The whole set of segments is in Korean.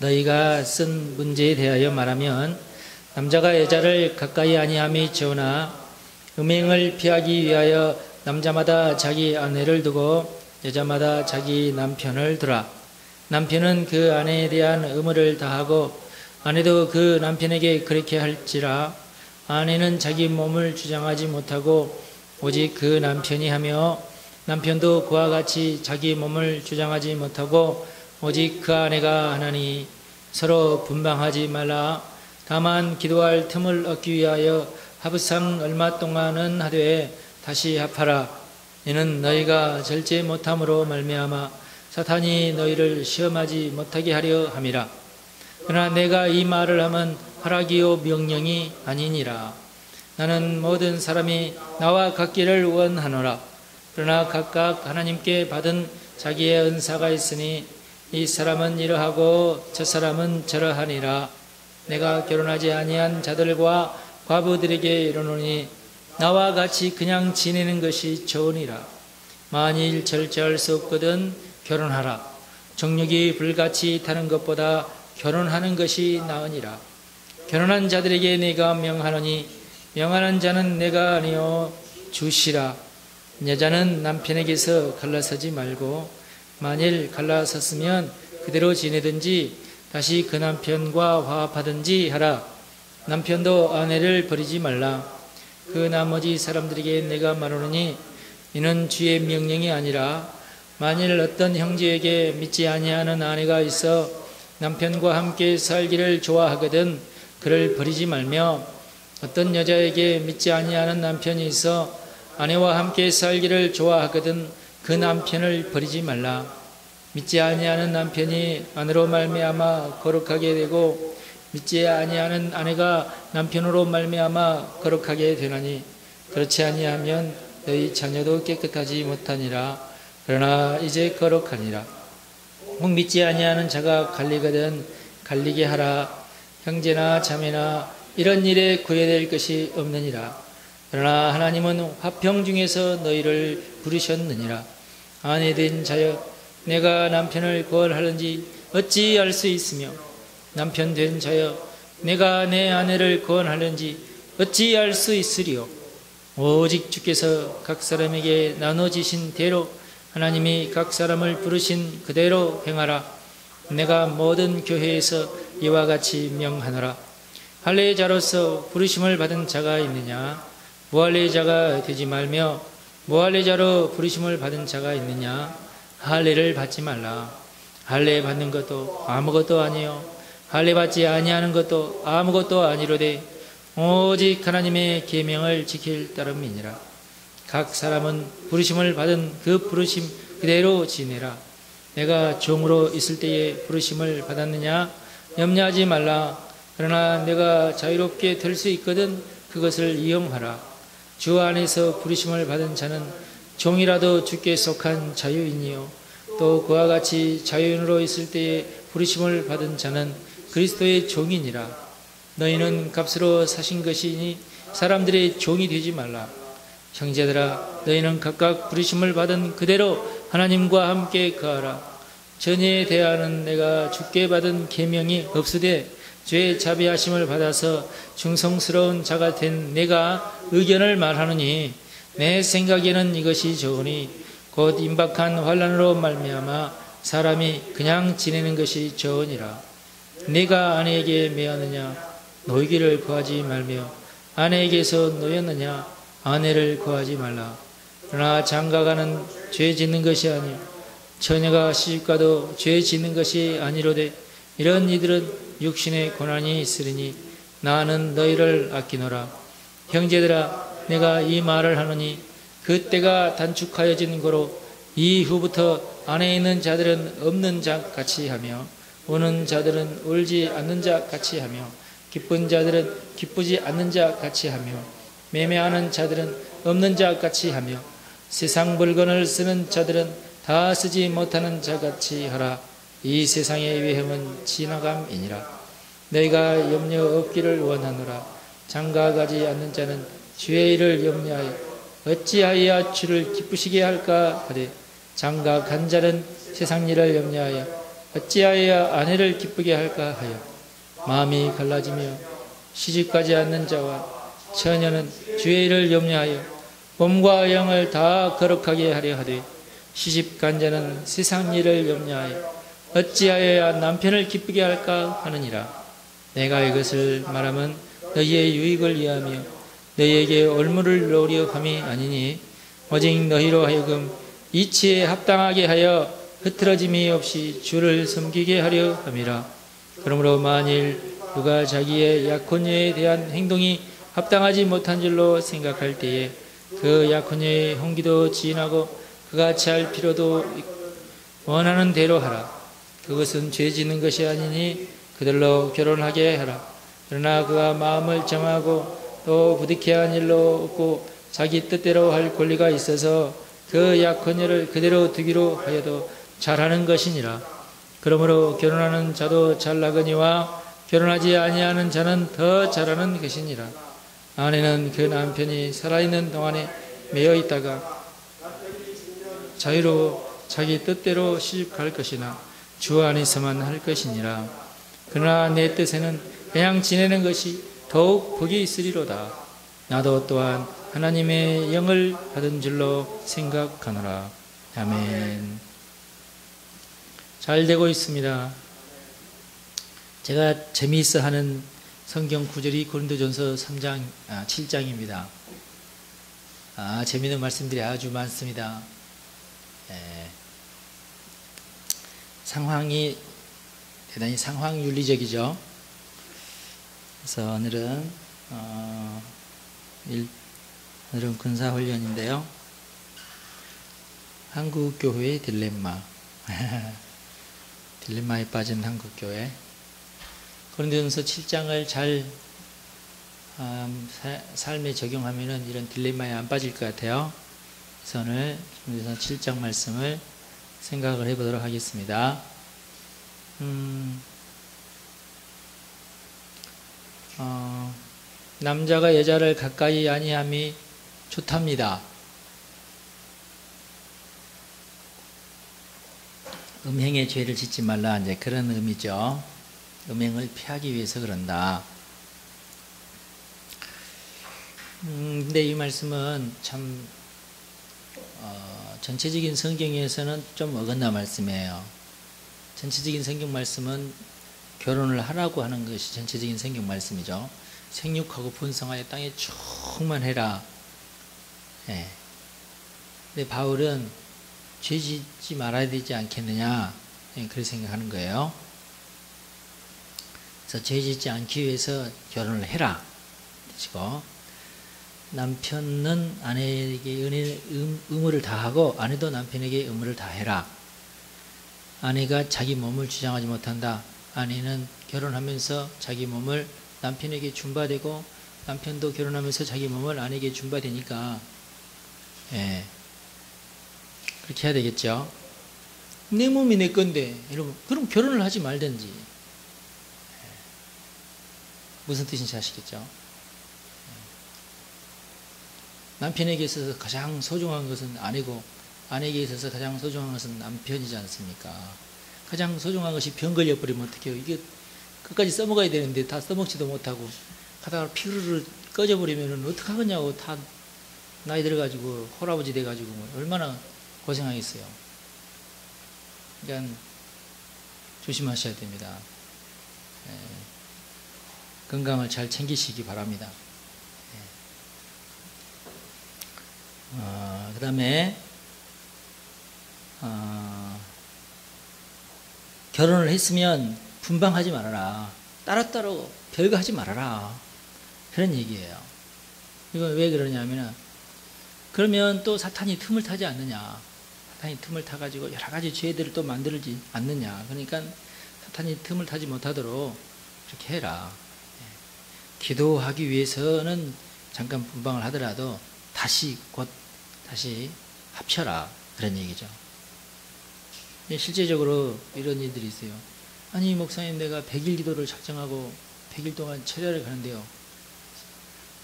너희가 쓴 문제에 대하여 말하면 남자가 여자를 가까이 아니함이 좋으나 음행을 피하기 위하여 남자마다 자기 아내를 두고 여자마다 자기 남편을 두라. 남편은 그 아내에 대한 의무를 다하고 아내도 그 남편에게 그렇게 할지라. 아내는 자기 몸을 주장하지 못하고 오직 그 남편이 하며 남편도 그와 같이 자기 몸을 주장하지 못하고 오직 그 아내가 하나니 서로 분방하지 말라. 다만 기도할 틈을 얻기 위하여 합의상 얼마 동안은 하되 다시 합하라. 이는 너희가 절제 못함으로 말미암아 사탄이 너희를 시험하지 못하게 하려 함이라. 그러나 내가 이 말을 하면 허락이요 명령이 아니니라. 나는 모든 사람이 나와 같기를 원하노라. 그러나 각각 하나님께 받은 자기의 은사가 있으니 이 사람은 이러하고 저 사람은 저러하니라. 내가 결혼하지 아니한 자들과 과부들에게 이르노니 나와 같이 그냥 지내는 것이 좋으니라. 만일 절제할 수 없거든 결혼하라. 정욕이 불같이 타는 것보다 결혼하는 것이 나으니라. 결혼한 자들에게 내가 명하노니 명하는 자는 내가 아니요 주시라. 여자는 남편에게서 갈라서지 말고 만일 갈라섰으면 그대로 지내든지 다시 그 남편과 화합하든지 하라. 남편도 아내를 버리지 말라. 그 나머지 사람들에게 내가 말하노니 이는 주의 명령이 아니라 만일 어떤 형제에게 믿지 아니하는 아내가 있어 남편과 함께 살기를 좋아하거든 그를 버리지 말며 어떤 여자에게 믿지 아니하는 남편이 있어 아내와 함께 살기를 좋아하거든 그 남편을 버리지 말라. 믿지 아니하는 남편이 아내로 말미암아 거룩하게 되고 믿지 아니하는 아내가 남편으로 말미암아 거룩하게 되나니 그렇지 아니하면 너희 자녀도 깨끗하지 못하니라. 그러나 이제 거룩하니라. 혹 믿지 아니하는 자가 갈리거든 갈리게 하라. 형제나 자매나 이런 일에 구애될 것이 없느니라. 그러나 하나님은 화평 중에서 너희를 부르셨느니라. 아내된 자여 내가 남편을 구원하는지 어찌 알 수 있으며 남편 된 자여 내가 내 아내를 구원하는지 어찌 알 수 있으리요. 오직 주께서 각 사람에게 나눠지신 대로 하나님이 각 사람을 부르신 그대로 행하라. 내가 모든 교회에서 이와 같이 명하노라. 할례자로서 부르심을 받은 자가 있느냐? 무할례자가 되지 말며 무할례자로 부르심을 받은 자가 있느냐? 할례를 받지 말라. 할례 받는 것도 아무것도 아니요 할례 받지 아니하는 것도 아무것도 아니로되 오직 하나님의 계명을 지킬 따름이니라. 각 사람은 부르심을 받은 그 부르심 그대로 지내라. 내가 종으로 있을 때에 부르심을 받았느냐? 염려하지 말라. 그러나 내가 자유롭게 될 수 있거든 그것을 이용하라. 주 안에서 부르심을 받은 자는 종이라도 주께 속한 자유인이요 또 그와 같이 자유인으로 있을 때에 부르심을 받은 자는 그리스도의 종이니라. 너희는 값으로 사신 것이니 사람들의 종이 되지 말라. 형제들아 너희는 각각 부르심을 받은 그대로 하나님과 함께 거하라. 전에 대하는 내가 주께 받은 계명이 없으되 죄의 자비하심을 받아서 충성스러운 자가 된 내가 의견을 말하느니 내 생각에는 이것이 좋으니 곧 임박한 환난으로 말미암아 사람이 그냥 지내는 것이 좋으니라. 네가 아내에게 매하느냐? 노이기를 구하지 말며 아내에게서 노였느냐? 아내를 구하지 말라. 그러나 장가가는 죄 짓는 것이 아니요 처녀가 시집가도 죄 짓는 것이 아니로되 이런 이들은 육신의 고난이 있으리니 나는 너희를 아끼노라. 형제들아 내가 이 말을 하노니 그때가 단축하여진 고로 이후부터 안에 있는 자들은 없는 자 같이 하며 우는 자들은 울지 않는 자 같이 하며 기쁜 자들은 기쁘지 않는 자 같이 하며 매매하는 자들은 없는 자 같이 하며 세상 물건을 쓰는 자들은 다 쓰지 못하는 자 같이 하라. 이 세상의 위험은 지나감이니라. 너희가 염려 없기를 원하노라. 장가가지 않는 자는 주의 일을 염려하여 어찌하여 주를 기쁘시게 할까 하되 장가간 자는 세상 일을 염려하여 어찌하여 아내를 기쁘게 할까 하여 마음이 갈라지며 시집가지 않는 자와 처녀는 주의 일을 염려하여 몸과 영을 다 거룩하게 하려 하되 시집간 자는 세상 일을 염려하여 어찌하여야 남편을 기쁘게 할까 하느니라. 내가 이것을 말하면 너희의 유익을 위하며 너희에게 올무를 놓으려 함이 아니니 오직 너희로 하여금 이치에 합당하게 하여 흐트러짐이 없이 주를 섬기게 하려 함이라. 그러므로 만일 누가 자기의 약혼녀에 대한 행동이 합당하지 못한 줄로 생각할 때에 그 약혼녀의 홍기도 지인하고 그같이 할 필요도 원하는 대로 하라. 그것은 죄 짓는 것이 아니니 그들로 결혼하게 하라. 그러나 그가 마음을 정하고 또 부득이한 한 일로 없고 자기 뜻대로 할 권리가 있어서 그 약혼녀를 그대로 두기로 하여도 잘하는 것이니라. 그러므로 결혼하는 자도 잘나거니와 결혼하지 아니하는 자는 더 잘하는 것이니라. 아내는 그 남편이 살아있는 동안에 매여 있다가 자유로 자기 뜻대로 시집갈 것이나 주 안에서만 할 것이니라. 그러나 내 뜻에는 그냥 지내는 것이 더욱 복이 있으리로다. 나도 또한 하나님의 영을 받은 줄로 생각하노라. 아멘. 잘 되고 있습니다. 제가 재미있어 하는 성경 구절이 고린도전서 7장입니다. 재미있는 말씀들이 아주 많습니다. 상황이 대단히 상황윤리적이죠. 그래서 오늘은 군사훈련인데요. 한국교회의 딜레마. 딜레마에 빠진 한국교회. 고린도전서 7장을 잘 삶에 적용하면은 이런 딜레마에 안 빠질 것 같아요. 그래서 오늘 고린도전서 7장 말씀을 생각을 해보도록 하겠습니다. 남자가 여자를 가까이 아니함이 좋답니다. 음행의 죄를 짓지 말라, 이제 그런 의미죠. 음행을 피하기 위해서 그런다. 근데 이 말씀은 참 전체적인 성경에서는 좀 어긋나 말씀이에요. 전체적인 성경 말씀은 결혼을 하라고 하는 것이 전체적인 성경 말씀이죠. 생육하고 번성하여 땅에 충만해라. 예. 근데 바울은 죄 짓지 말아야 되지 않겠느냐, 그렇게 생각하는 거예요. 그래서 죄 짓지 않기 위해서 결혼을 해라. 그렇죠? 남편은 아내에게 의무를 다하고 아내도 남편에게 의무를 다해라. 아내가 자기 몸을 주장하지 못한다. 아내는 결혼하면서 자기 몸을 남편에게 준바되고 남편도 결혼하면서 자기 몸을 아내에게 준바되니까 그렇게 해야 되겠죠. 내 몸이 내 건데 여러분, 그럼 결혼을 하지 말든지. 무슨 뜻인지 아시겠죠? 남편에게 있어서 가장 소중한 것은 아내고 아내에게 있어서 가장 소중한 것은 남편이지 않습니까? 가장 소중한 것이 병 걸려버리면 어떡해요? 이게 끝까지 써먹어야 되는데 다 써먹지도 못하고 하다가 피르르 꺼져버리면 어떡하겠냐고, 다 나이 들어가지고 홀아버지 돼가지고 얼마나 고생하겠어요. 그러니까 조심하셔야 됩니다. 건강을 잘 챙기시기 바랍니다. 그 다음에 결혼을 했으면 분방하지 말아라. 따로따로 별거 하지 말아라. 그런 얘기예요. 이건 왜 그러냐면, 그러면 또 사탄이 틈을 타지 않느냐. 사탄이 틈을 타가지고 여러 가지 죄들을 또 만들지 않느냐. 그러니까 사탄이 틈을 타지 못하도록 그렇게 해라. 기도하기 위해서는 잠깐 분방을 하더라도 곧 다시 합쳐라. 그런 얘기죠. 실제적으로 이런 일들이 있어요. 아니, 목사님, 내가 100일 기도를 작정하고 100일 동안 철야를 가는데요.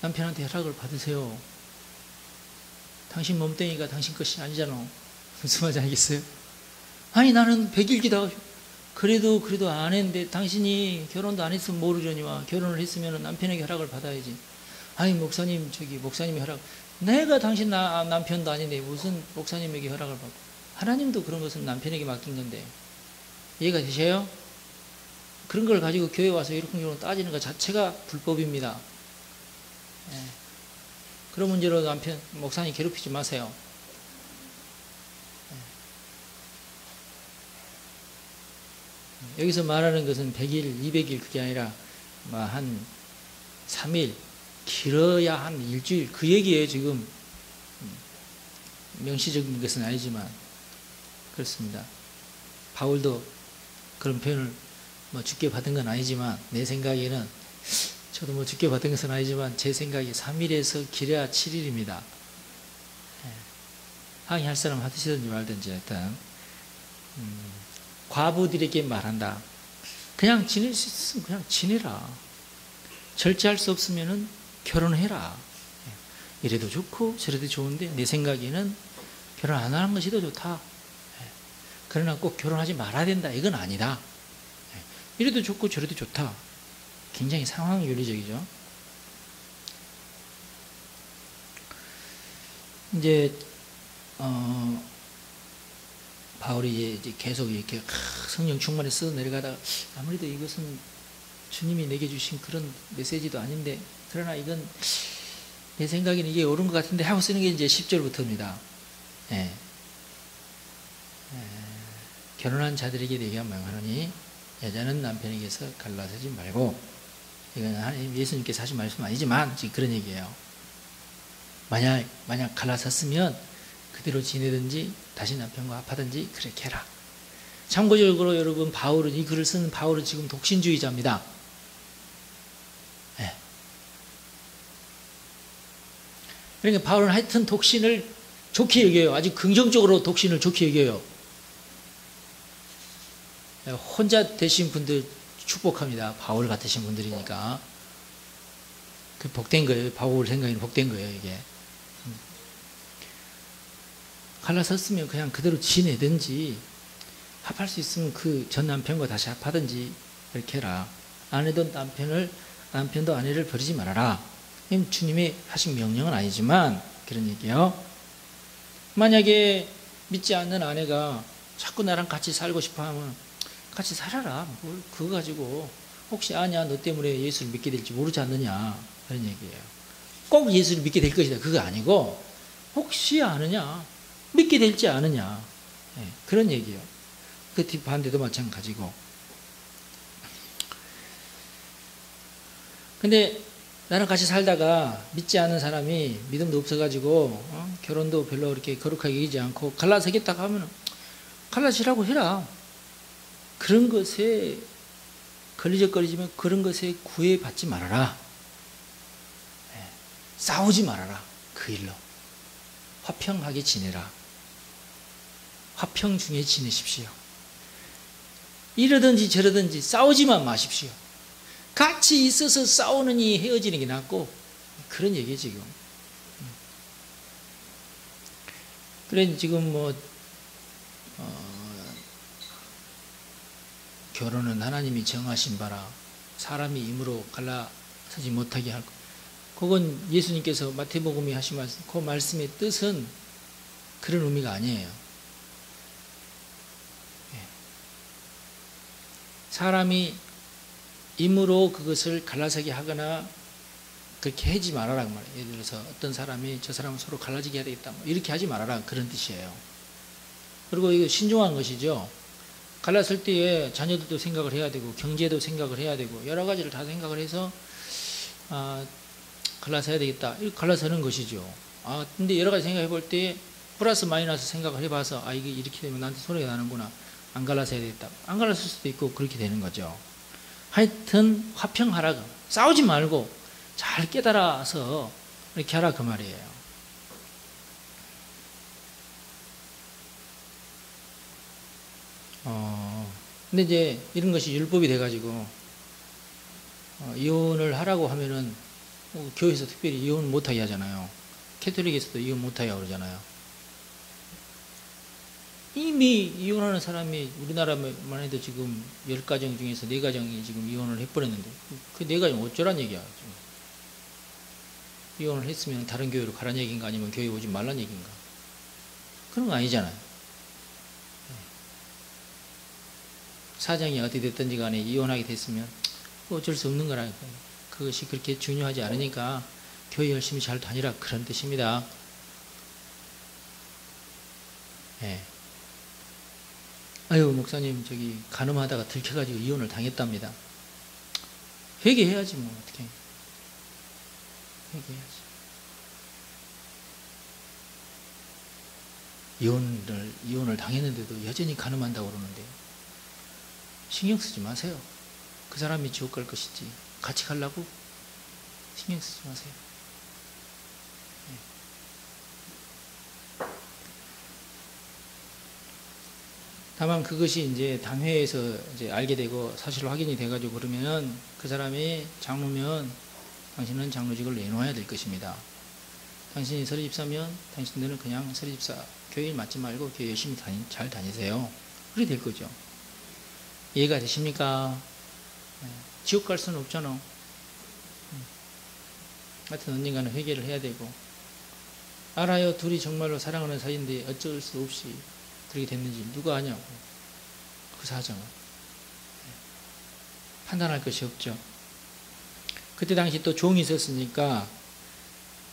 남편한테 허락을 받으세요. 당신 몸뚱이가 당신 것이 아니잖아. 무슨 말인지 알겠어요? 아니, 나는 100일 기도 그래도 안 했는데 당신이 결혼도 안 했으면 모르려니와 결혼을 했으면 남편에게 허락을 받아야지. 아니 목사님 목사님이 허락. 내가 당신 남편도 아닌데 무슨 목사님에게 허락을 받고. 하나님도 그런 것은 남편에게 맡긴 건데. 이해가 되세요? 그런 걸 가지고 교회 와서 이렇게 따지는 것 자체가 불법입니다. 예. 그런 문제로 남편 목사님 괴롭히지 마세요. 여기서 말하는 것은 100일, 200일 그게 아니라 한 3일, 길어야 한 일주일 그 얘기예요. 지금 명시적인 것은 아니지만 그렇습니다. 바울도 그런 표현을 죽게 받은 건 아니지만 내 생각에는 저도 죽게 받은 것은 아니지만 제 생각에 3일에서 길어야 7일입니다. 항의할 사람 하시든지 말든지 일단 과부들에게 말한다. 그냥 지낼 수 있으면 그냥 지내라. 절제할 수 없으면 결혼해라. 이래도 좋고 저래도 좋은데 내 생각에는 결혼 안 하는 것이 더 좋다. 그러나 꼭 결혼하지 말아야 된다. 이건 아니다. 이래도 좋고 저래도 좋다. 굉장히 상황 윤리적이죠. 이제 바울이 이제 계속 이렇게 성령 충만에 써 내려가다가 아무래도 이것은 주님이 내게 주신 그런 메시지도 아닌데 그러나 이건 내 생각에는 이게 옳은 것 같은데 하고 쓰는 게 이제 10절부터입니다. 결혼한 자들에게 내게 명하노니 여자는 남편에게서 갈라서지 말고 이건 예수님께서 하신 말씀 아니지만 지금 그런 얘기예요. 만약 갈라섰으면 그대로 지내든지 다시 남편과 합하든지 그렇게 해라. 참고적으로 여러분 바울은 이 글을 쓰는 바울은 지금 독신주의자입니다. 그러니까 바울은 하여튼 독신을 좋게 여겨요. 아주 긍정적으로 독신을 좋게 여겨요. 혼자 되신 분들 축복합니다. 바울 같으신 분들이니까. 그 복된 거예요. 바울 생각에는 복된 거예요, 이게. 갈라섰으면 그냥 그대로 지내든지 합할 수 있으면 그 전 남편과 다시 합하든지 이렇게 해라. 남편도 아내를 버리지 말아라. 주님의 하신 명령은 아니지만 그런 얘기예요. 만약에 믿지 않는 아내가 자꾸 나랑 같이 살고 싶어 하면 같이 살아라. 뭘 그거 가지고 혹시 아냐 너 때문에 예수를 믿게 될지 모르지 않느냐 그런 얘기예요. 꼭 예수를 믿게 될 것이다 그거 아니고 혹시 아느냐 믿게 될지 아느냐 그런 얘기예요. 그 반대도 마찬가지고. 근데 나랑 같이 살다가 믿지 않는 사람이 믿음도 없어가지고 결혼도 별로 그렇게 거룩하게 여기지 않고 갈라서겠다고 하면 갈라지라고 해라. 그런 것에 걸리적거리지만 그런 것에 구애받지 말아라. 싸우지 말아라. 그 일로 화평하게 지내라. 화평 중에 지내십시오. 이러든지 저러든지 싸우지만 마십시오. 같이 있어서 싸우느니 헤어지는 게 낫고 그런 얘기예요 지금. 그래 지금 결혼은 하나님이 정하신 바라 사람이 임으로 갈라서지 못하게 할 것. 그건 예수님께서 마태복음에 하신 말씀, 그 말씀의 뜻은 그런 의미가 아니에요. 사람이 임으로 그것을 갈라서게 하거나 그렇게 하지 말아라 그 말이에요. 예를 들어서 어떤 사람이 저 사람은 서로 갈라지게 해야 되겠다 이렇게 하지 말아라 그런 뜻이에요. 그리고 이거 신중한 것이죠. 갈랐을 때에 자녀들도 생각을 해야 되고 경제도 생각을 해야 되고 여러 가지를 다 생각을 해서 갈라서야 되겠다 이렇게 갈라서는 것이죠. 근데 여러 가지 생각해 볼 때 플러스 마이너스 생각을 해봐서 이게 이렇게 되면 나한테 손해가 나는구나 안 갈라서야 되겠다 안 갈랐을 수도 있고 그렇게 되는 거죠. 하여튼 화평하라. 싸우지 말고 잘 깨달아서 이렇게 하라 그 말이에요. 근데 이제 이런 것이 율법이 돼가지고 이혼을 하라고 하면은 교회에서 특별히 이혼 못하게 하잖아요. 캐톨릭에서도 이혼 못하게 그러잖아요. 이미 이혼하는 사람이 우리나라만 해도 지금 10가정 중에서 4가정이 지금 이혼을 해버렸는데 그 4가정 어쩌란 얘기야. 지금. 이혼을 했으면 다른 교회로 가란 얘기인가 아니면 교회 오지 말란 얘기인가. 그런 거 아니잖아요. 사정이 어떻게 됐든지 간에 이혼하게 됐으면 어쩔 수 없는 거라니까요. 그것이 그렇게 중요하지 않으니까 교회 열심히 잘 다니라 그런 뜻입니다. 예. 아유 목사님 저기 간음하다가 들켜가지고 이혼을 당했답니다. 회개해야지 뭐 어떻게. 회개해야지. 이혼을 당했는데도 여전히 간음한다고 그러는데 신경 쓰지 마세요. 그 사람이 지옥 갈 것이지 같이 가려고 신경 쓰지 마세요. 다만 그것이 이제 당회에서 이제 알게 되고 사실 확인이 돼가지고 그러면은 그 사람이 장로면 당신은 장로직을 내놓아야 될 것입니다. 당신이 서리집사면 당신들은 그냥 서리집사 교회 맡지 말고 교회 열심히 잘 다니세요. 그래 될 거죠. 이해가 되십니까? 지옥 갈 수는 없잖아. 하여튼 언젠가는 회개를 해야 되고 알아요. 둘이 정말로 사랑하는 사이인데 어쩔 수 없이 그렇게 됐는지 누가 아냐고. 그 사정을 판단할 것이 없죠. 그때 당시 또 종이 있었으니까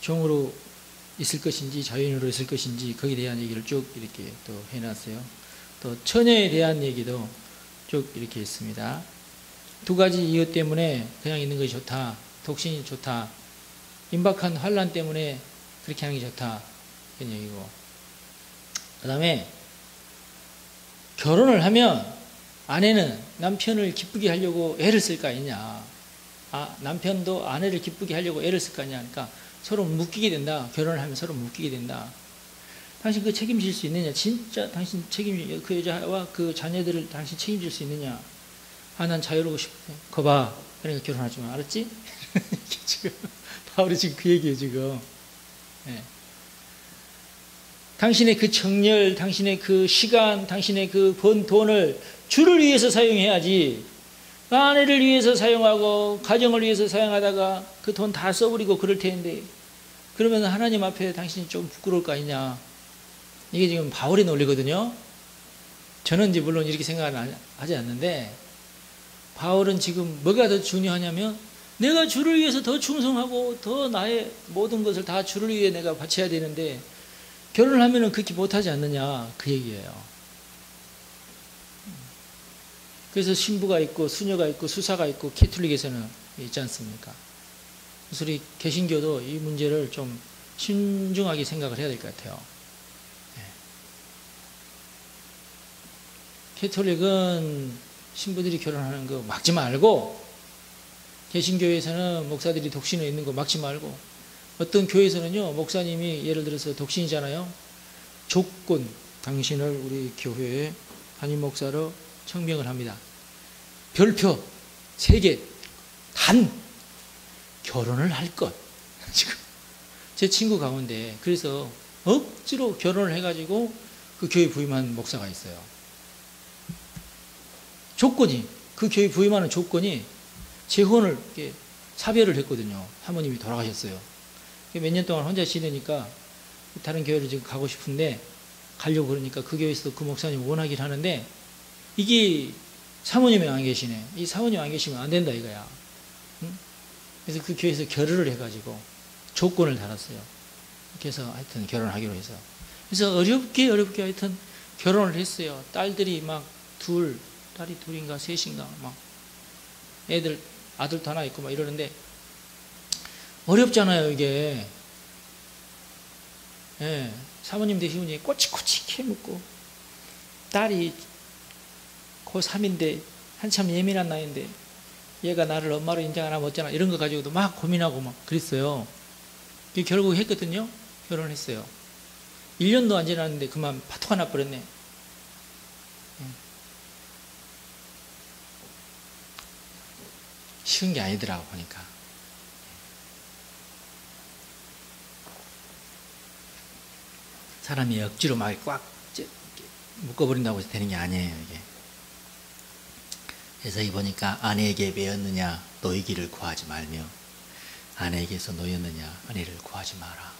종으로 있을 것인지 자유인으로 있을 것인지 거기에 대한 얘기를 쭉 이렇게 또 해놨어요. 또 처녀에 대한 얘기도 쭉 이렇게 있습니다. 2가지 이유 때문에 그냥 있는 것이 좋다. 독신이 좋다. 임박한 환난 때문에 그렇게 하는 게 좋다. 그런 얘기고. 그 다음에 결혼을 하면 아내는 남편을 기쁘게 하려고 애를 쓸 거 아니냐. 남편도 아내를 기쁘게 하려고 애를 쓸 거 아니냐. 그러니까 서로 묶이게 된다. 결혼을 하면 서로 묶이게 된다. 당신 그 책임질 수 있느냐? 진짜 당신 그 여자와 그 자녀들을 당신 책임질 수 있느냐? 난 자유로우고 싶어. 거봐. 그러니까 결혼하지 마. 알았지? 지금 바울이 지금 그 얘기예요, 지금. 네. 당신의 그 정열, 당신의 그 시간, 당신의 그 번 돈을 주를 위해서 사용해야지. 아내를 위해서 사용하고 가정을 위해서 사용하다가 그 돈 다 써버리고 그럴 텐데 그러면 하나님 앞에 당신이 좀 부끄러울 거 아니냐. 이게 지금 바울의 논리거든요. 저는 이제 물론 이렇게 생각을 하지 않는데 바울은 지금 뭐가 더 중요하냐면 내가 주를 위해서 더 충성하고 더 나의 모든 것을 다 주를 위해 내가 바쳐야 되는데 결혼을 하면은 그렇게 못하지 않느냐 그 얘기예요. 그래서 신부가 있고 수녀가 있고 수사가 있고 캐톨릭에서는 있지 않습니까? 그래서 우리 개신교도 이 문제를 좀 신중하게 생각을 해야 될 것 같아요. 캐톨릭은 신부들이 결혼하는 거 막지 말고 개신교에서는 목사들이 독신에 있는 거 막지 말고 어떤 교회에서는요 목사님이 예를 들어서 독신이잖아요. 조건 당신을 우리 교회에 담임 목사로 청명을 합니다. 별표 3개 단 결혼을 할 것. 지금 제 친구 가운데 그래서 억지로 결혼을 해가지고 그 교회 부임한 목사가 있어요. 조건이 그 교회 부임하는 조건이 재혼을 이렇게 사별을 했거든요. 사모님이 돌아가셨어요. 몇 년 동안 혼자 지내니까 다른 교회를 지금 가고 싶은데 가려고 그러니까 그 교회에서도 그 목사님 원하긴 하는데 이게 사모님이 안 계시네. 이 사모님 안 계시면 안 된다 이거야. 응? 그래서 그 교회에서 결의를 해가지고 조건을 달았어요. 이렇게 해서 하여튼 결혼하기로 해서. 그래서 어렵게 하여튼 결혼을 했어요. 딸들이 막 딸이 둘인가 셋인가 막 아들도 하나 있고 막 이러는데 어렵잖아요 이게. 예, 사모님 되시면 꼬치꼬치 캐묻고 딸이 고3인데 한참 예민한 나이인데 얘가 나를 엄마로 인정 안 하면 어쩌나 이런 거 가지고도 막 고민하고 막 그랬어요. 결국 했거든요. 결혼을 했어요. 1년도 안 지났는데 그만 파토가 나버렸네. 쉬운 게 아니더라고 보니까. 사람이 억지로 막 꽉 묶어버린다고 해서 되는 게 아니에요, 이게. 그래서 이 보니까 아내에게 배었느냐 노이기를 구하지 말며 아내에게서 놓였느냐 은혜를 구하지 마라.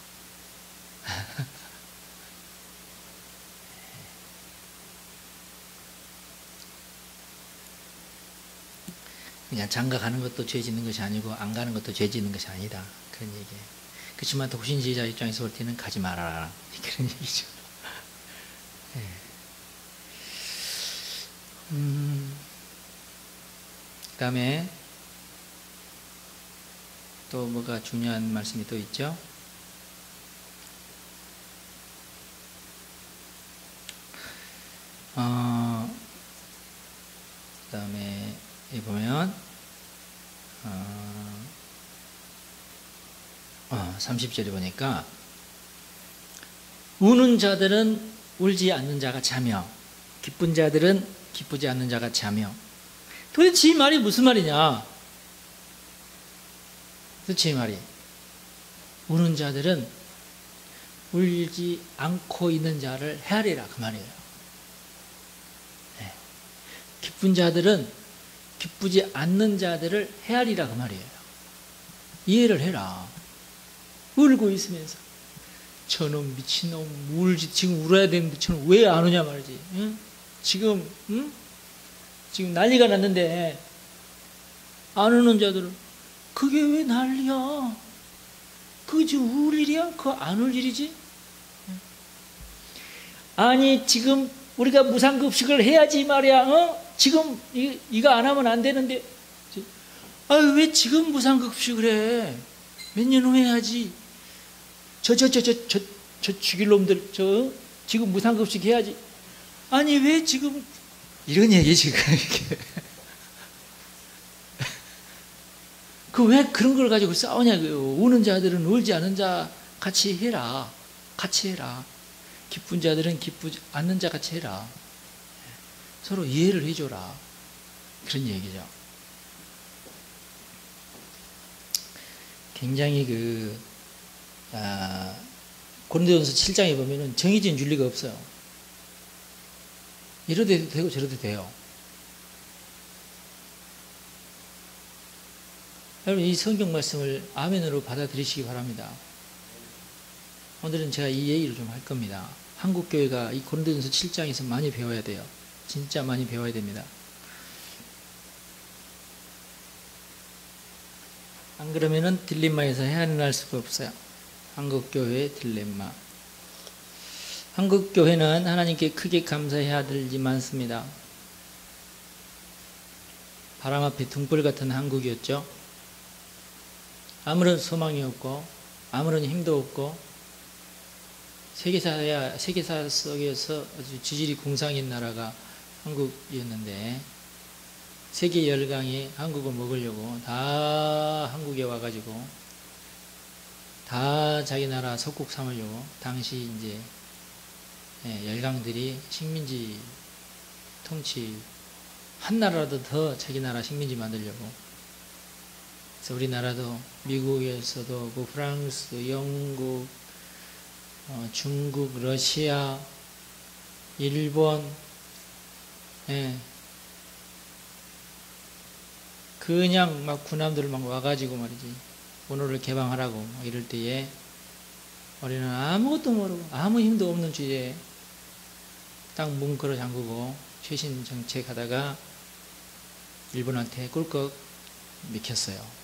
그냥 장가 가는 것도 죄 짓는 것이 아니고 안 가는 것도 죄 짓는 것이 아니다, 그런 얘기예요. 그렇지만 독신주의자 입장에서 볼 때는 가지 말아라, 그런 얘기죠. 그 다음에 또 뭐가 중요한 말씀이 또 있죠. 그 다음에 여기 보면 30절에 보니까 우는 자들은 울지 않는 자가 자며 기쁜 자들은 기쁘지 않는 자가 자며. 도대체 이 말이 무슨 말이냐? 도대체 이 말이 우는 자들은 울지 않고 있는 자를 헤아리라, 그 말이에요. 네. 기쁜 자들은 기쁘지 않는 자들을 헤아리라, 그 말이에요. 이해를 해라. 울고 있으면서 저놈 미친놈 울지, 지금 울어야 되는데 저놈 왜 안 오냐 말이지. 응? 지금 난리가 났는데 안 오는 자들은 그게 왜 난리야? 그게 지금 울 일이야? 그거 안 울 일이지? 아니 지금 우리가 무상급식을 해야지 말이야. 지금 이거 안 하면 안 되는데 왜 지금 무상급식을 해? 몇 년 후에 해야지. 저 죽일 놈들 지금 무상급식 해야지. 아니 왜 지금 이런 얘기 지금 이렇게 그 왜 그런 걸 가지고 싸우냐고요. 우는 자들은 울지 않는 자 같이 해라. 같이 해라. 기쁜 자들은 기쁘지 않는 자 같이 해라. 서로 이해를 해줘라. 그런 얘기죠. 굉장히 고린도전서 7장에 보면은 정해진 윤리가 없어요. 이러도 되고 저러도 돼요. 여러분 이 성경 말씀을 아멘으로 받아들이시기 바랍니다. 오늘은 제가 이 얘기를 좀 할 겁니다. 한국 교회가 이 고린도전서 7장에서 많이 배워야 돼요. 진짜 많이 배워야 됩니다. 안 그러면은 딜레마에서 헤어날 수가 없어요. 한국 교회의 딜레마. 한국 교회는 하나님께 크게 감사해야 될 일이 많습니다. 바람 앞에 등불 같은 한국이었죠. 아무런 소망이 없고 아무런 힘도 없고 세계사 속에서 아주 지질이 공상인 나라가 한국이었는데 세계 열강이 한국을 먹으려고 다 한국에 와가지고 다 자기 나라 속국 삼으려고 당시 이제 열강들이 식민지 통치 한 나라라도 더 자기 나라 식민지 만들려고. 그래서 우리나라도 미국에서도 그 프랑스, 영국, 중국, 러시아, 일본, 그냥 막 군함들 막 와가지고 말이지 본호를 개방하라고 막 이럴 때에 우리는 아무것도 모르고 아무 힘도 없는 주제에 딱 뭉그러 잠그고 최신 정책 하다가 일본한테 꿀꺽 미켰어요.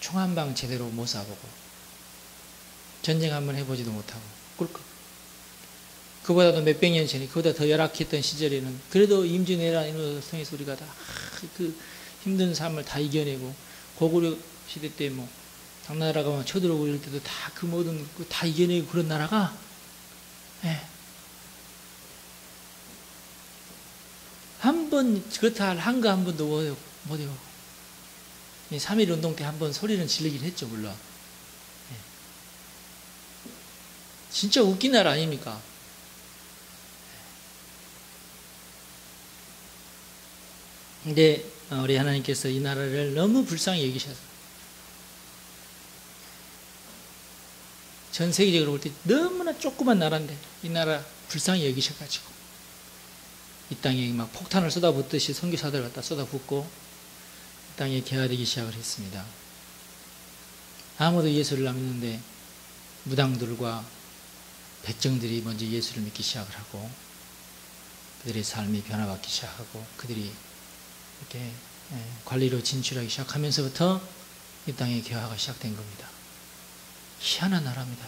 총 한 방 제대로 못 쏴보고 전쟁 한번 해보지도 못하고 꿀꺽. 그보다도 몇백 년 전에 그보다 더 열악했던 시절에는 그래도 임진왜란 이런 걸 통해서 우리가 다 그 힘든 삶을 다 이겨내고 고구려 시대 때 뭐 당나라가 막 쳐들어오고 이럴 때도 다 그 모든 거 다 이겨내고 그런 나라가 한 번 그렇다 한 거 한 번도 못 해보고 3.1 운동 때 한 번 소리는 지르긴 했죠, 물론. 진짜 웃긴 나라 아닙니까? 근데 우리 하나님께서 이 나라를 너무 불쌍히 여기셔서 전 세계적으로 볼 때 너무나 조그만 나라인데 이 나라 불쌍히 여기셔가지고 이 땅에 막 폭탄을 쏟아붓듯이 선교사들 갖다 쏟아붓고 이 땅에 개화되기 시작을 했습니다. 아무도 예수를 안 믿는데 무당들과 백정들이 먼저 예수를 믿기 시작을 하고 그들의 삶이 변화받기 시작하고 그들이 이렇게 관리로 진출하기 시작하면서부터 이 땅의 개화가 시작된 겁니다. 희한한 나라입니다.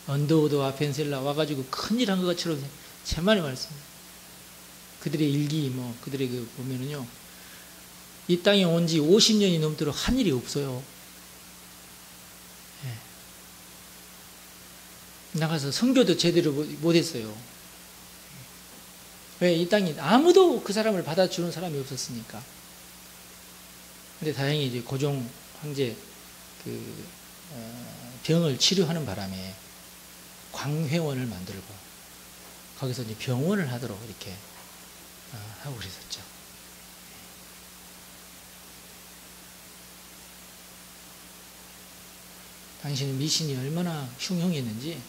언더우드와 벤셀라 와가지고 큰일 한 것처럼 제 말이 맞습니다. 그들의 일기 그들의 보면은요 이 땅에 온 지 50년이 넘도록 한 일이 없어요. 나가서 선교도 제대로 못했어요. 왜? 이 땅에 아무도 그 사람을 받아주는 사람이 없었으니까. 근데 다행히 이제 고종 황제 병을 치료하는 바람에 광회원을 만들고 거기서 이제 병원을 하도록 이렇게 하고 그랬었죠. 당신은 미신이 얼마나 흉흉했는지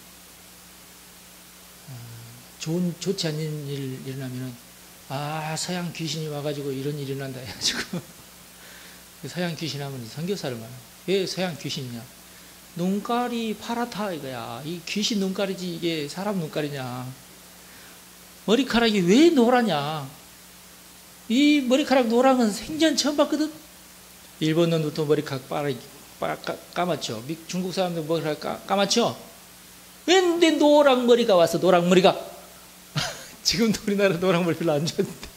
좋지 않은 일 일어나면은 서양 귀신이 와가지고 이런 일이 일어난다 해가지고 서양 귀신 하면 선교사를 말해요. 왜 서양 귀신이냐? 눈깔이 파랗다 이거야. 이 귀신 눈깔이지 이게 사람 눈깔이냐? 머리카락이 왜 노라냐? 이 머리카락 노란 건 생전 처음 봤거든. 일본 놈들도 머리카락 까맣죠. 중국 사람들 머리카락 까맣죠. 왠데 노랑 머리가 와서 노랑 머리가 지금도 우리나라 노랑 머리 별로 안 좋은데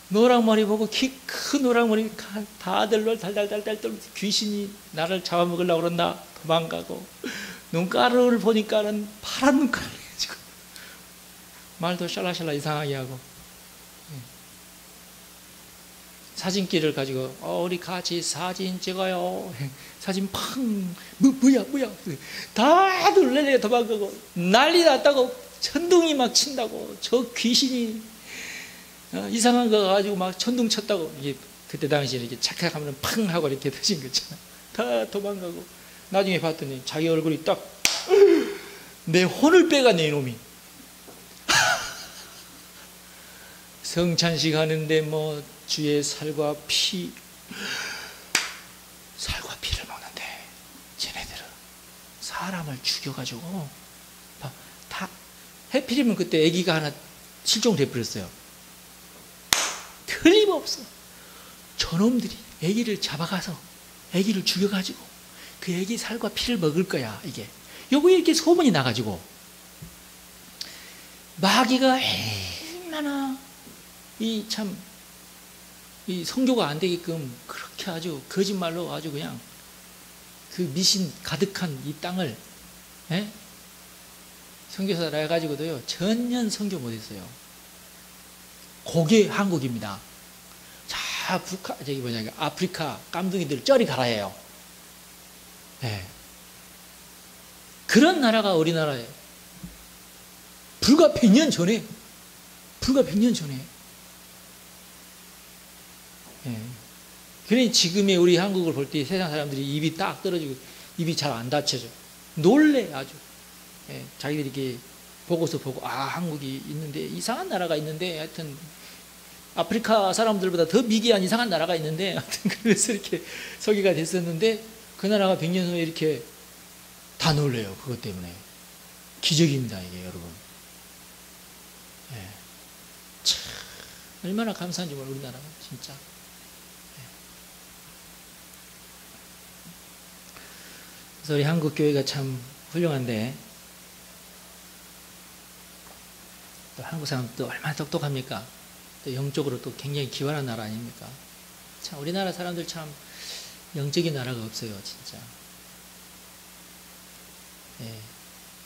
노랑 머리 보고 키 큰 노랑 머리 다들 달달달달 떨면서 귀신이 나를 잡아먹으려고 그런다 도망가고 눈가루를 보니까는 파란 눈가루 해가지고 말도 샬라샬라 이상하게 하고 사진기를 가지고 우리 같이 사진 찍어요. 사진 팡 뭐야 다들 내려 도망가고 난리 났다고 천둥이 막 친다고 저 귀신이 이상한 거 가지고 막 천둥 쳤다고. 이게 그때 당시에 이렇게 착각하면 팡 하고 이렇게 터진 거잖아. 다 도망가고 나중에 봤더니 자기 얼굴이 딱 내 혼을 빼가네 이놈이. 성찬식 하는데 주의 살과 피를 먹는데 쟤네들은 사람을 죽여가지고 다 해필이면 그때 아기가 하나 실종돼 버렸어요. 틀림없어 저놈들이 아기를 잡아가서 아기를 죽여가지고 그 아기 살과 피를 먹을 거야. 이게 요거 이렇게 소문이 나가지고 마귀가 얼마나 이 성교가 안 되게끔 그렇게 아주 거짓말로 아주 그냥 그 미신 가득한 이 땅을 선교사라 해가지고도요 전년 선교 못했어요. 그게 한국입니다. 자 아프리카 깜둥이들 쩌리 갈아예요. 그런 나라가 우리나라예요. 불과 100년 전에 그러니 지금의 우리 한국을 볼 때 세상 사람들이 입이 딱 떨어지고 입이 잘 안 닫혀져. 놀래 아주. 자기들이 이렇게 보고서 보고 한국이 있는데 이상한 나라가 있는데 하여튼 아프리카 사람들보다 더 미개한 이상한 나라가 있는데 하여튼 그래서 이렇게 소개가 됐었는데 그 나라가 100년 후에 이렇게 다 놀래요. 그것 때문에. 기적입니다 이게 여러분. 참 얼마나 감사한지 몰라 우리나라가 진짜. 그래서 우리 한국 교회가 참 훌륭한데 또 한국 사람도 얼마나 똑똑합니까? 또 영적으로 또 굉장히 기원한 나라 아닙니까? 참 우리나라 사람들 참 영적인 나라가 없어요 진짜.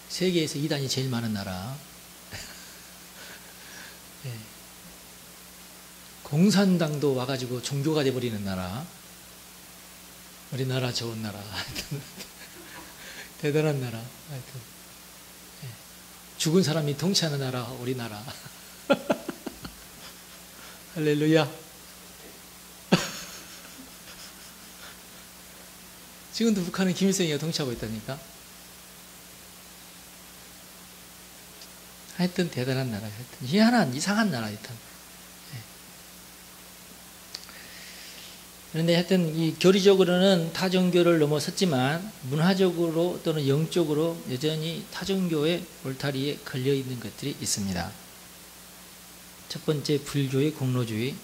세계에서 이단이 제일 많은 나라. 공산당도 와가지고 종교가 돼버리는 나라. 우리나라 좋은 나라. 대단한 나라. 하여튼 죽은 사람이 통치하는 나라 우리나라. 할렐루야. 지금도 북한은 김일성이가 통치하고 있다니까. 하여튼 대단한 나라, 하여튼 희한한 이상한 나라, 하여튼. 예. 그런데 하여튼 이 교리적으로는 타종교를 넘어섰지만 문화적으로 또는 영적으로 여전히 타종교의 울타리에 걸려 있는 것들이 있습니다. 첫 번째, 불교의 공로주의.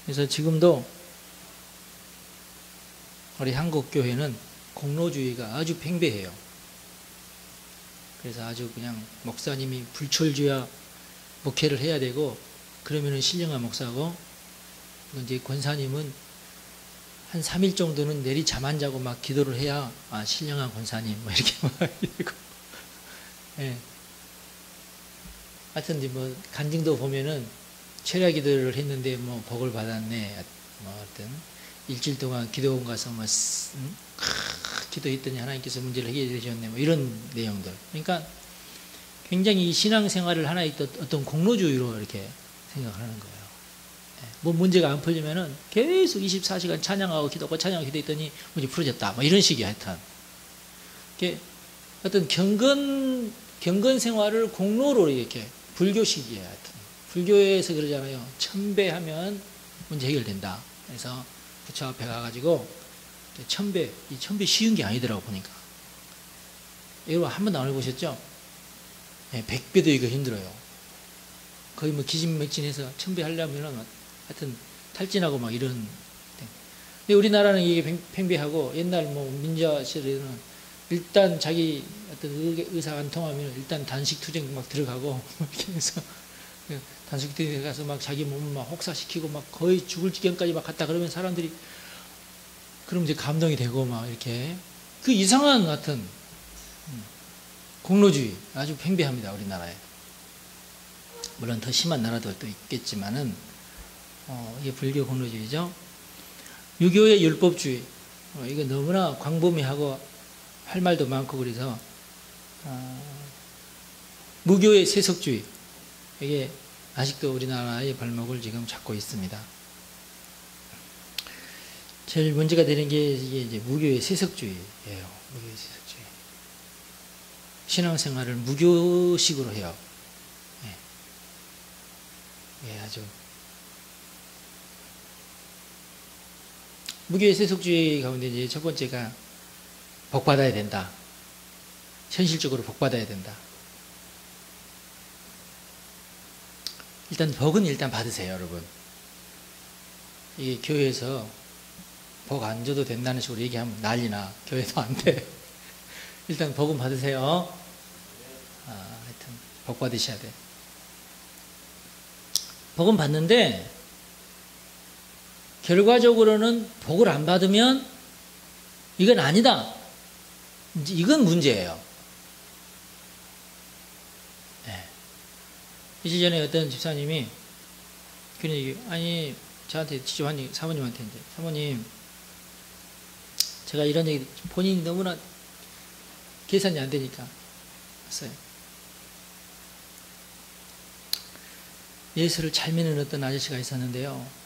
그래서 지금도 우리 한국 교회는 공로주의가 아주 팽배해요. 그래서 아주 그냥 목사님이 불철주야 목회를 해야 되고, 그러면은 신령한 목사고, 이제 권사님은 한 3일 정도는 내리 잠 안 자고 막 기도를 해야 신령한 권사님 뭐 이렇게 막 이러고. 예. 하여튼 이제 뭐 간증도 보면은 철야 기도를 했는데 뭐 복을 받았네. 뭐 하여튼 일주일 동안 기도원 가서 뭐 기도했더니 하나님께서 문제를 해결해 주셨네. 뭐 이런 내용들. 그러니까 굉장히 이 신앙생활을 하나의 어떤 공로주의로 이렇게 생각하는 거예요. 뭐 문제가 안 풀리면은 계속 24시간 찬양하고 기도하고 찬양하고 기도했더니 문제 풀어졌다. 뭐 이런 식이야, 하여튼. 어떤 경건 생활을 공로로 이렇게 불교식이에요, 하여튼. 불교에서 그러잖아요. 천배하면 문제 해결된다. 그래서 부처 앞에 가가지고 천배, 이 천배 쉬운 게 아니더라고 보니까. 여러분 한 번도 안 해보셨죠? 네, 100배도 이거 힘들어요. 거의 뭐 기진맥진해서 천배 하려면은 하여튼 탈진하고 막 이런. 근데 우리나라는 이게 팽배하고, 옛날 뭐 민자 시절에는 일단 자기 어떤 의사가 안 통하면 일단 단식 투쟁 막 들어가고 이렇게 해서 단식 투쟁 가서 막 자기 몸을 막 혹사시키고 막 거의 죽을 지경까지 막 갔다 그러면 사람들이 그럼 이제 감동이 되고 막 이렇게 그 이상한 같은 공로주의 아주 팽배합니다, 우리나라에. 물론 더 심한 나라들도 있겠지만은 이게 불교 공로주의죠. 유교의 율법주의, 이거 너무나 광범위하고 할 말도 많고 그래서 무교의 세속주의, 이게 아직도 우리나라의 발목을 지금 잡고 있습니다. 제일 문제가 되는 게 이게 이제 무교의 세속주의예요. 무교의 세속주의. 신앙생활을 무교식으로 해요. 예, 아주. 무교의 세속주의 가운데 이제 첫 번째가 복받아야 된다. 현실적으로 복받아야 된다. 일단 복은 일단 받으세요, 여러분. 이게 교회에서 복 안 줘도 된다는 식으로 얘기하면 난리나. 교회도 안 돼. 일단 복은 받으세요. 하여튼 복 받으셔야 돼. 복은 받는데 결과적으로는 복을 안 받으면 이건 아니다. 이건 문제예요. 네. 이제 전에 어떤 집사님이 그런 얘기, 아니 저한테 직접 한 얘기, 사모님한테 이제, 사모님 제가 이런 얘기, 본인이 너무나 계산이 안 되니까 했어요. 예수를 잘 믿는 어떤 아저씨가 있었는데요.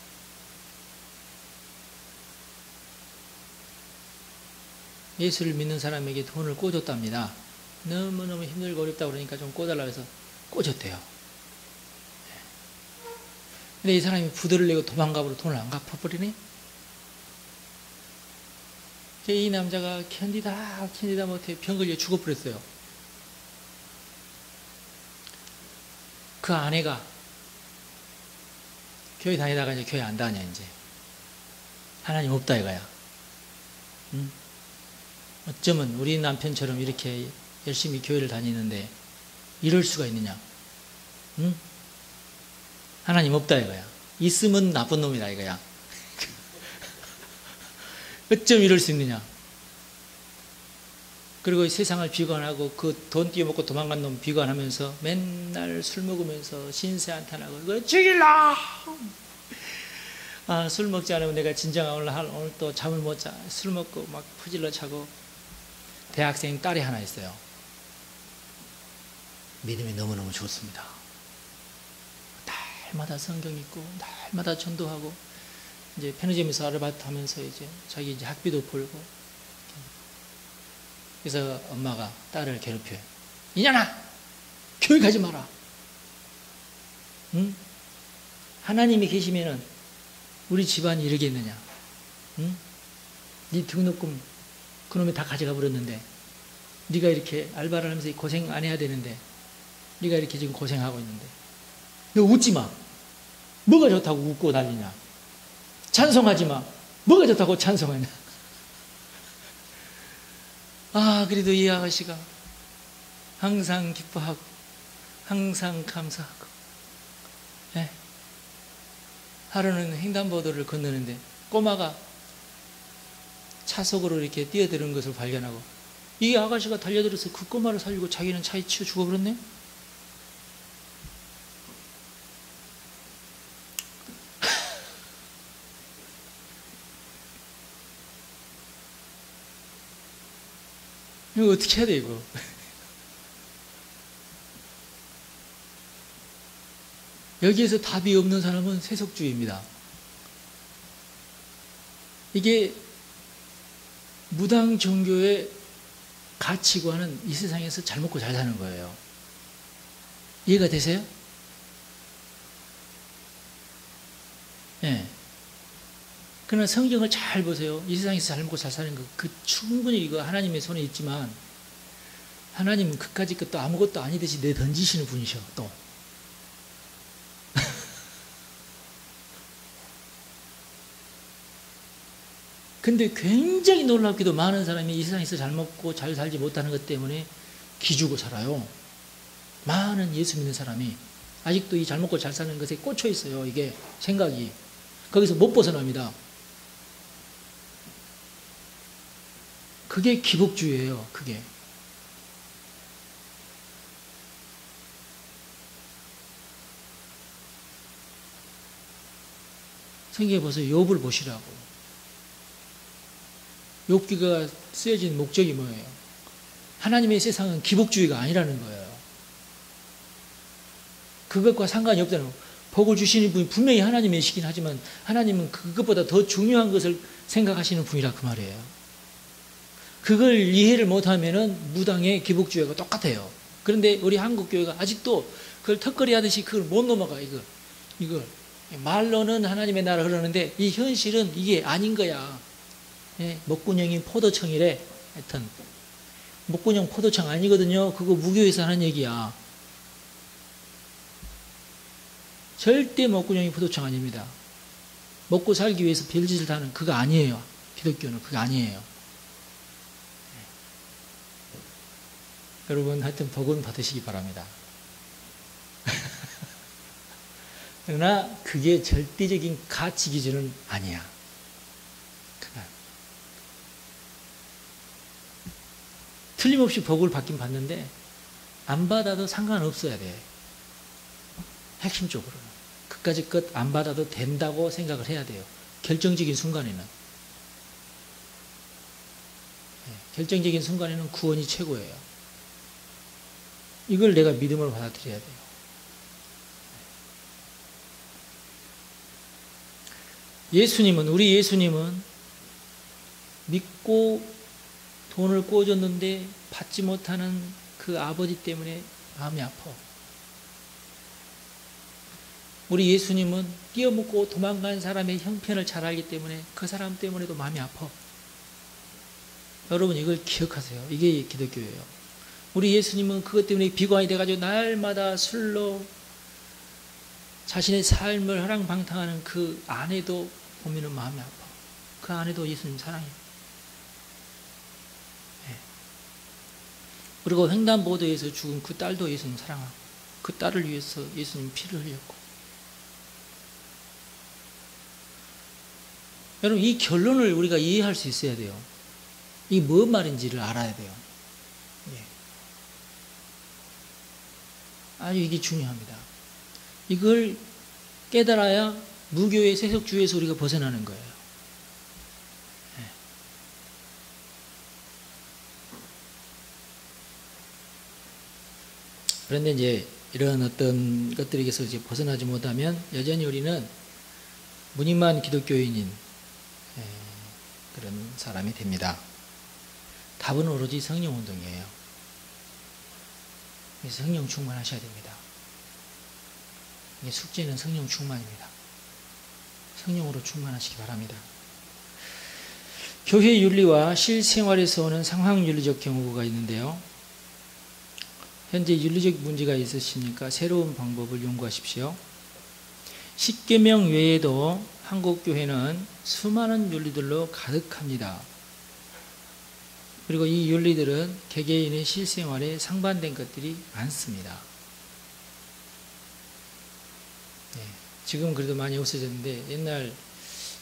예수를 믿는 사람에게 돈을 꿔줬답니다. 너무너무 힘들고 어렵다 그러니까 좀 꿔달라고 해서 꿔줬대요. 근데 이 사람이 부도를 내고 도망가버려 돈을 안 갚아버리네? 이 남자가 견디다 못해 병 걸려 죽어버렸어요. 그 아내가 교회 다니다가 이제 교회 안 다녀, 이제. 하나님 없다 이거야. 응? 어쩌면 우리 남편처럼 이렇게 열심히 교회를 다니는데 이럴 수가 있느냐? 응? 하나님 없다 이거야. 있으면 나쁜 놈이다 이거야. 어쩜 이럴 수 있느냐? 그리고 세상을 비관하고 그 돈 띄어먹고 도망간 놈 비관하면서 맨날 술 먹으면서 신세한탄하고 이거 죽일라! 술 먹지 않으면 내가 진정 오늘 또 잠을 못 자. 술 먹고 막 퍼질러 차고. 대학생 딸이 하나 있어요. 믿음이 너무너무 좋습니다. 날마다 성경 읽고 날마다 전도하고 이제 편의점에서 아르바이트 하면서 이제 자기 이제 학비도 벌고. 그래서 엄마가 딸을 괴롭혀요. 이년아! 교육하지 마라. 응? 하나님이 계시면은 우리 집안이 이러겠느냐? 응? 네 등록금 그놈이 다 가져가 버렸는데 네가 이렇게 알바를 하면서 고생 안 해야 되는데 네가 이렇게 지금 고생하고 있는데 너 웃지 마. 뭐가 좋다고 웃고 난리냐? 찬송하지 마. 뭐가 좋다고 찬송하냐? 아, 그래도 이 아가씨가 항상 기뻐하고 항상 감사하고, 예. 하루는 횡단보도를 건너는데 꼬마가 차속으로 이렇게 뛰어드는 것을 발견하고 이 아가씨가 달려들어서 그 꼬마를 살리고 자기는 차에 치여 죽어버렸네? 이거 어떻게 해야 돼, 이거? 여기에서 답이 없는 사람은 세속주의입니다. 이게 무당 종교의 가치관은 이 세상에서 잘 먹고 잘 사는 거예요. 이해가 되세요? 예. 그러나 성경을 잘 보세요. 이 세상에서 잘 먹고 잘 사는 거, 그 충분히 이거 하나님의 손에 있지만, 하나님은 그까짓 것도 아무것도 아니듯이 내던지시는 분이셔, 또. 근데 굉장히 놀랍게도 많은 사람이 이 세상에서 잘 먹고 잘 살지 못하는 것 때문에 기죽어 살아요. 많은 예수 믿는 사람이 아직도 이 잘 먹고 잘 사는 것에 꽂혀 있어요. 이게 생각이. 거기서 못 벗어납니다. 그게 기복주의예요. 그게. 성경에 보세요. 욥을 보시라고. 욥기가 쓰여진 목적이 뭐예요? 하나님의 세상은 기복주의가 아니라는 거예요. 그것과 상관이 없다는 거예요. 복을 주시는 분이 분명히 하나님이시긴 하지만 하나님은 그것보다 더 중요한 것을 생각하시는 분이라 그 말이에요. 그걸 이해를 못하면은 무당의 기복주의가 똑같아요. 그런데 우리 한국교회가 아직도 그걸 턱걸이 하듯이 그걸 못 넘어가, 이걸. 말로는 하나님의 나라 그러는데 이 현실은 이게 아닌 거야. 예, 목군형인 포도청이래. 하여튼 목군형 포도청 아니거든요. 그거 무교에서 하는 얘기야. 절대 목군형이 포도청 아닙니다. 먹고 살기 위해서 별짓을 하는 그거 아니에요. 기독교는 그거 아니에요. 여러분 하여튼 복은 받으시기 바랍니다. 그러나 그게 절대적인 가치 기준은 아니야. 틀림없이 복을 받긴 받는데 안 받아도 상관없어야 돼. 핵심적으로는. 그까짓 것 안 받아도 된다고 생각을 해야 돼요. 결정적인 순간에는. 결정적인 순간에는 구원이 최고예요. 이걸 내가 믿음으로 받아들여야 돼요. 우리 예수님은 믿고 돈을 꿔줬는데 받지 못하는 그 아버지 때문에 마음이 아파. 우리 예수님은 뛰어먹고 도망간 사람의 형편을 잘 알기 때문에 그 사람 때문에도 마음이 아파. 여러분 이걸 기억하세요. 이게 기독교예요. 우리 예수님은 그것 때문에 비관이 돼가지고 날마다 술로 자신의 삶을 허랑방탕하는 그 아내도 보면은 마음이 아파. 그 아내도 예수님 사랑해요. 그리고 횡단보도에서 죽은 그 딸도 예수님 사랑하고 그 딸을 위해서 예수님 피를 흘렸고. 여러분 이 결론을 우리가 이해할 수 있어야 돼요. 이게 뭔 말인지를 알아야 돼요. 예. 아주 이게 중요합니다. 이걸 깨달아야 무교의 세속주의에서 우리가 벗어나는 거예요. 그런데 이제 이런 어떤 것들에게서 이제 벗어나지 못하면 여전히 우리는 무늬만 기독교인인 그런 사람이 됩니다. 답은 오로지 성령 운동이에요. 그래서 성령 충만하셔야 됩니다. 숙제는 성령 충만입니다. 성령으로 충만하시기 바랍니다. 교회 윤리와 실생활에서 오는 상황윤리적 경우가 있는데요. 현재 윤리적 문제가 있으시니까 새로운 방법을 연구하십시오. 십계명 외에도 한국 교회는 수많은 윤리들로 가득합니다. 그리고 이 윤리들은 개개인의 실생활에 상반된 것들이 많습니다. 지금 그래도 많이 없어졌는데 옛날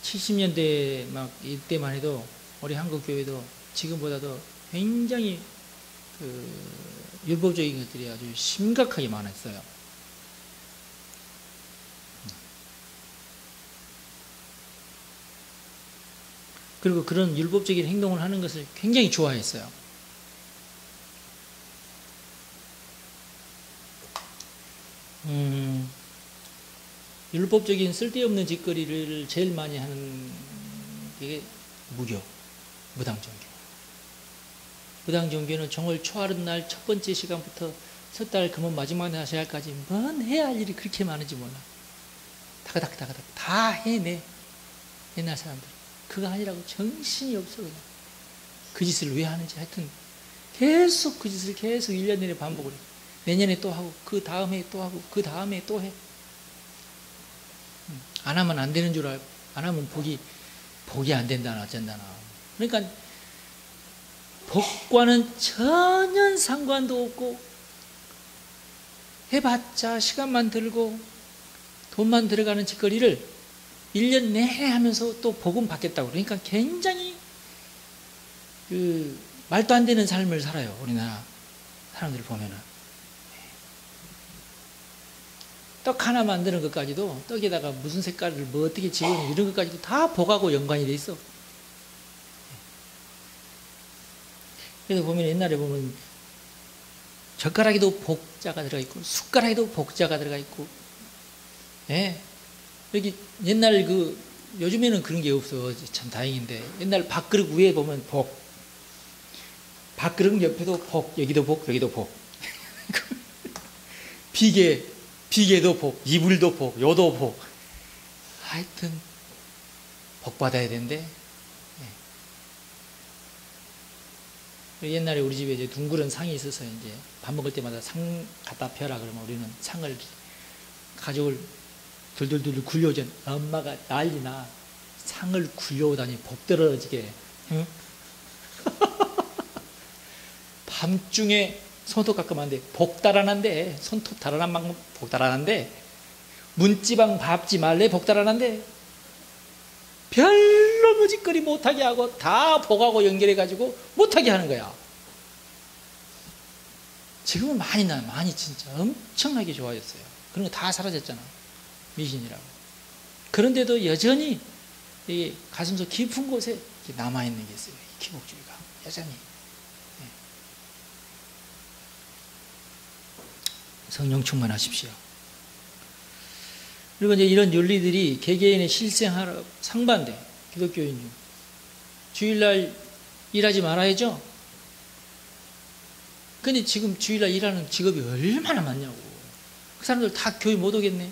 70년대 막 이때만 해도 우리 한국 교회도 지금보다도 굉장히 율법적인 것들이 아주 심각하게 많았어요. 그리고 그런 율법적인 행동을 하는 것을 굉장히 좋아했어요. 율법적인 쓸데없는 짓거리를 제일 많이 하는 게 무당종교. 무당종교는 정월 초하룻 날 첫 번째 시간부터 석 달 금은 마지막 날 하셔야 할까지 뭔 해야 할 일이 그렇게 많은지 몰라. 다가닥 다 해내. 옛날 사람들. 그거 아니라고 정신이 없어. 그냥. 그 짓을 왜 하는지 하여튼 계속 그 짓을 계속 1년 내내 반복을 해. 내년에 또 하고 그 다음에 또 하고 그 다음에 또 해. 안 하면 안 되는 줄 알고 안 하면 복이 안 된다나 어쩐다나. 그러니까 복과는 전혀 상관도 없고 해봤자 시간만 들고 돈만 들어가는 짓거리를 1년 내내 하면서 또 복은 받겠다고. 그러니까 굉장히 말도 안 되는 삶을 살아요. 우리나라 사람들 보면은. 떡 하나 만드는 것까지도 떡에다가 무슨 색깔을 뭐 어떻게 지으니 이런 것까지도 다 복하고 연관이 돼 있어. 그래서 보면 옛날에 보면 젓가락에도 복자가 들어가 있고 숟가락에도 복자가 들어가 있고, 예. 여기 옛날 요즘에는 그런 게 없어. 참 다행인데 옛날 밥그릇 위에 보면 복, 밥그릇 옆에도 복, 여기도 복, 여기도 복. 비계도 복, 이불도 복, 요도 복. 하여튼 복 받아야 된대. 네. 옛날에 우리 집에 이제 둥그런 상이 있어서 이제 밥 먹을 때마다 상 갖다 펴라 그러면 우리는 상을 가족을 둘둘둘 굴려오전 엄마가 난리나. 상을 굴려오다니 복 떨어지게. 응? 밤중에 손톱 깎으면 복 달아난대. 손톱 달아난 만큼 복 달아난대. 문지방 밟지 말래 복 달아난대. 별로 무짓거리 못하게 하고 다 복하고 연결해가지고 못하게 하는 거야. 지금은 많이 진짜 엄청나게 좋아졌어요. 그런 거 다 사라졌잖아. 미신이라고. 그런데도 여전히 이 가슴속 깊은 곳에 남아있는 게 있어요. 기복주의가 여전히. 성령 충만하십시오. 그리고 이제 이런 윤리들이 개개인의 실생활 상반돼. 기독교인 중 주일날 일하지 말아야죠. 근데 지금 주일날 일하는 직업이 얼마나 많냐고. 그 사람들 다 교회 못 오겠네.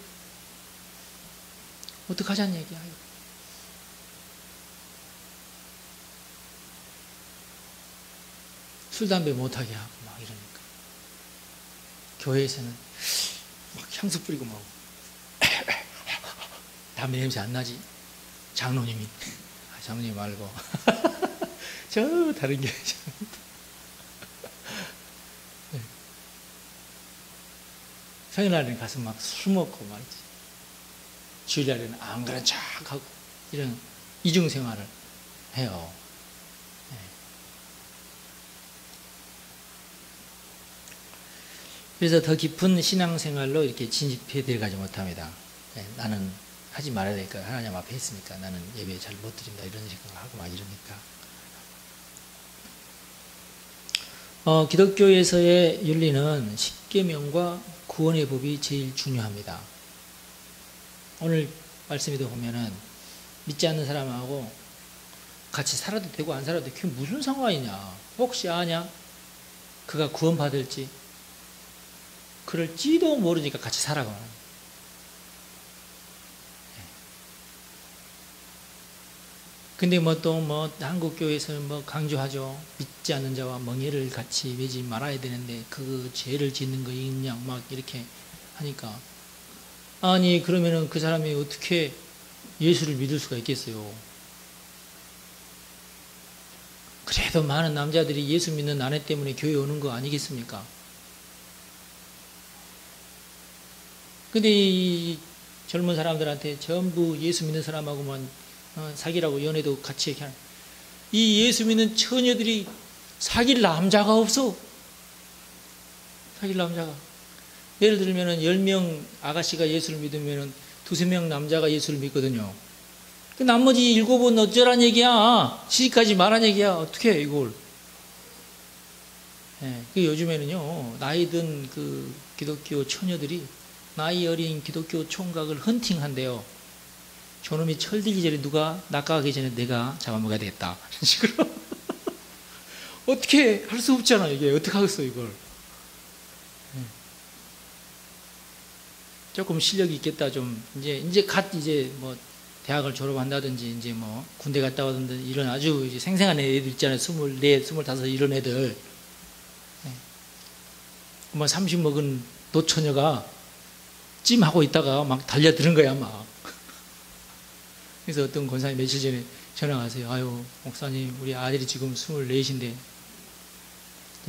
어떡하자는 얘기야. 술 담배 못하게 하고 막 이러니까. 교회에서는 막 향수 뿌리고 막 담배 냄새 안 나지? 장로님이. 장로님 말고 저 다른 게 평일날에는 가서 막 술 먹고 말이지. 주일날에는 안 그런 척하고 이런 이중생활을 해요. 그래서 더 깊은 신앙생활로 이렇게 진입해 들어가지 못합니다. 나는 하지 말아야 되니까 하나님 앞에 했으니까 나는 예배 잘 못 드린다 이런 생각을 하고 막 이러니까. 기독교에서의 윤리는 십계명과 구원의 법이 제일 중요합니다. 오늘 말씀에도 보면은 믿지 않는 사람하고 같이 살아도 되고 안 살아도 되고 그게 무슨 상관이냐. 혹시 아냐? 그가 구원받을지. 그럴지도 모르니까 같이 살아가. 근데 뭐 또 뭐 한국교회에서는 뭐 강조하죠. 믿지 않는 자와 멍에를 같이 매지 말아야 되는데 그 죄를 짓는 거 있냐 막 이렇게 하니까 아니 그러면은 그 사람이 어떻게 예수를 믿을 수가 있겠어요. 그래도 많은 남자들이 예수 믿는 아내 때문에 교회 오는 거 아니겠습니까? 근데 이 젊은 사람들한테 전부 예수 믿는 사람하고만 사귀라고 연애도 같이 이렇게 하는 이 예수 믿는 처녀들이 사귈 남자가 없어. 사귈 남자가. 예를 들면은 10명 아가씨가 예수를 믿으면은 2~3명 남자가 예수를 믿거든요. 그 나머지 7은 어쩌란 얘기야. 시집가지 말란 얘기야. 어떻게 해, 이걸. 예, 그 요즘에는요, 나이 든 그 기독교 처녀들이 나이 어린 기독교 총각을 헌팅한대요. 저놈이 철들기 전에 누가 낚아가기 전에 내가 잡아먹어야 되겠다. 이런 식으로. 어떻게 할 수 없잖아, 이게. 어떻게 하겠어, 이걸. 조금 실력이 있겠다, 좀. 이제 뭐, 대학을 졸업한다든지, 이제 뭐, 군대 갔다 오든지, 이런 아주 이제 생생한 애들 있잖아요. 24, 25 이런 애들. 뭐, 30 먹은 노처녀가 찜하고 있다가 막 달려드는 거야, 막. 그래서 어떤 권사님 며칠 전에 전화 와서요. 아유, 목사님, 우리 아들이 지금 24인데,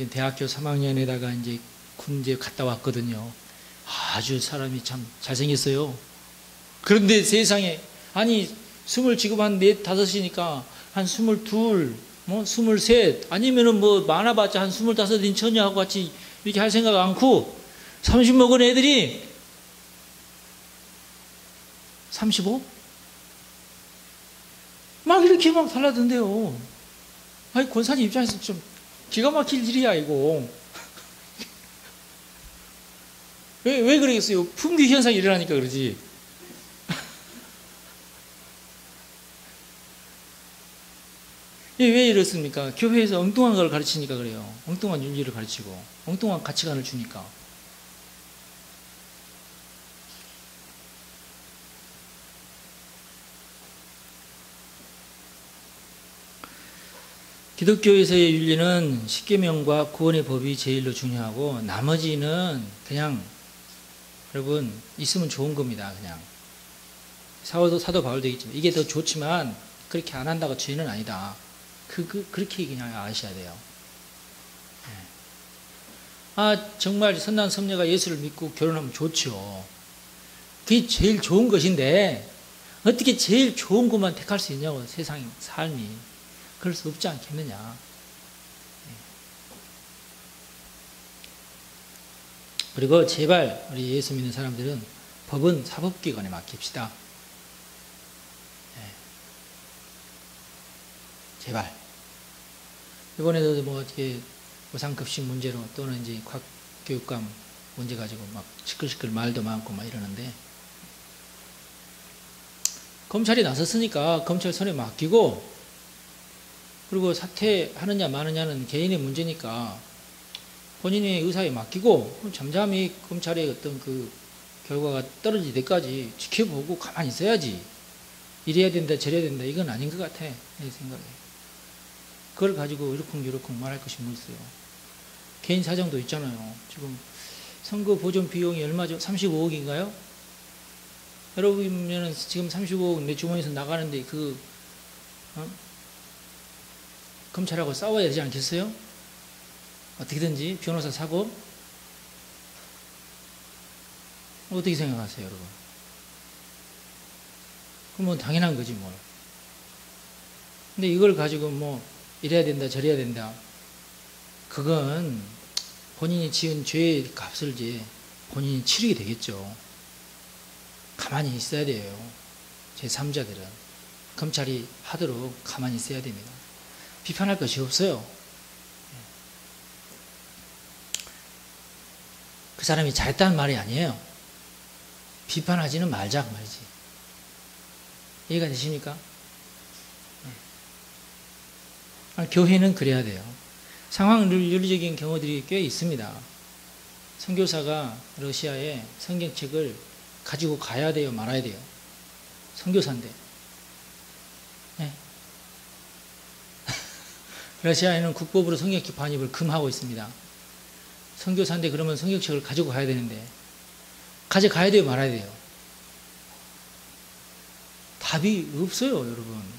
대학교 3학년에다가 이제 군대 갔다 왔거든요. 아주 사람이 참 잘생겼어요. 그런데 세상에, 아니, 20 지금 한 4, 5이니까 한 22, 뭐, 23, 아니면은 뭐, 많아봤자 한 25인 처녀하고 같이 이렇게 할 생각 않고, 30 먹은 애들이 35? 막 이렇게 막 달라던데요. 아니, 권사님 입장에서 좀 기가 막힐 일이야, 이거. 왜 그러겠어요? 품귀 현상이 일어나니까 그러지. 왜 이렇습니까? 교회에서 엉뚱한 걸 가르치니까 그래요. 엉뚱한 윤리를 가르치고, 엉뚱한 가치관을 주니까. 기독교에서의 윤리는 십계명과 구원의 법이 제일로 중요하고 나머지는 그냥 여러분 있으면 좋은 겁니다. 그냥 사도 바울도 얘기했지만 이게 더 좋지만 그렇게 안 한다고 죄는 아니다. 그렇게 그냥 아셔야 돼요. 정말 선한 선녀가 예수를 믿고 결혼하면 좋죠. 그게 제일 좋은 것인데 어떻게 제일 좋은 것만 택할 수 있냐고 세상 삶이. 그럴 수 없지 않겠느냐. 그리고 제발 우리 예수 믿는 사람들은 법은 사법기관에 맡깁시다. 제발. 이번에도 뭐 어떻게 무상급식 문제로 또는 이제 교육감 문제 가지고 막 시끌시끌 말도 많고 막 이러는데 검찰이 나섰으니까 검찰 손에 맡기고 그리고 사퇴하느냐 마느냐는 개인의 문제니까 본인의 의사에 맡기고 잠잠히 검찰의 어떤 그 결과가 떨어질 때까지 지켜보고 가만히 있어야지. 이래야 된다 저래야 된다 이건 아닌 것 같아. 내 생각에. 그걸 가지고 이러쿵저러쿵 말할 것이 뭐 있어요. 개인 사정도 있잖아요. 지금 선거 보존 비용이 얼마죠? 35억인가요? 여러분은 지금 35억 내 주머니에서 나가는데 검찰하고 싸워야 되지 않겠어요? 어떻게든지 변호사 사고 어떻게 생각하세요, 여러분? 그러면 당연한 거지 뭘. 근데 이걸 가지고 뭐 이래야 된다 저래야 된다 그건 본인이 지은 죄의 값을 이제 본인이 치르게 되겠죠. 가만히 있어야 돼요. 제3자들은 검찰이 하도록 가만히 있어야 됩니다. 비판할 것이 없어요. 그 사람이 잘했다는 말이 아니에요. 비판하지는 말자 그 말이지. 이해가 되십니까? 교회는 그래야 돼요. 상황 윤리적인 경우들이 꽤 있습니다. 선교사가 러시아에 성경책을 가지고 가야 돼요, 말아야 돼요? 선교사인데. 네. 러시아에는 국법으로 성경책 반입을 금하고 있습니다. 선교사인데 그러면 성경책을 가지고 가야 되는데 가져가야 돼요, 말아야 돼요? 답이 없어요, 여러분.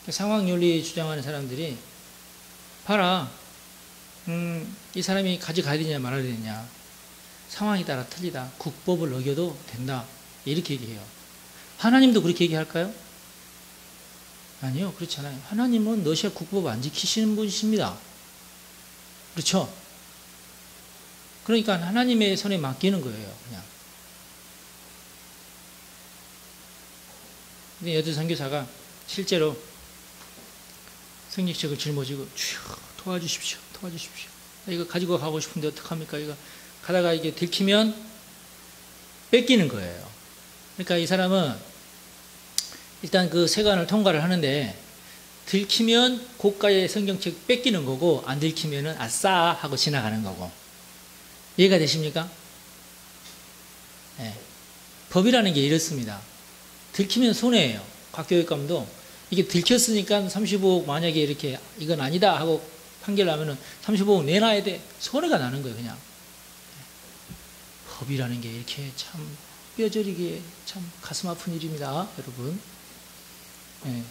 상황윤리 주장하는 사람들이 봐라, 이 사람이 가져가야 되냐 말아야 되냐, 상황에 따라 틀리다, 국법을 어겨도 된다, 이렇게 얘기해요. 하나님도 그렇게 얘기할까요? 아니요, 그렇지 않아요. 하나님은 러시아 국법 안 지키시는 분이십니다. 그렇죠? 그러니까 하나님의 손에 맡기는 거예요, 그냥. 근데 여자 선교사가 실제로 성경책을 짊어지고 주여 도와주십시오, 도와주십시오. 이거 가지고 가고 싶은데 어떡합니까? 이거 가다가 이게 들키면 뺏기는 거예요. 그러니까 이 사람은 일단 그 세관을 통과를 하는데 들키면 고가의 성경책 뺏기는 거고 안 들키면은 아싸 하고 지나가는 거고. 이해가 되십니까? 네. 법이라는 게 이렇습니다. 들키면 손해예요. 각 교육감도 이게 들켰으니까 35억 만약에 이렇게 이건 아니다 하고 판결하면은 35억 내놔야 돼. 손해가 나는 거예요, 그냥. 법이라는 게 이렇게 참 뼈저리게 참 가슴 아픈 일입니다, 여러분. 네.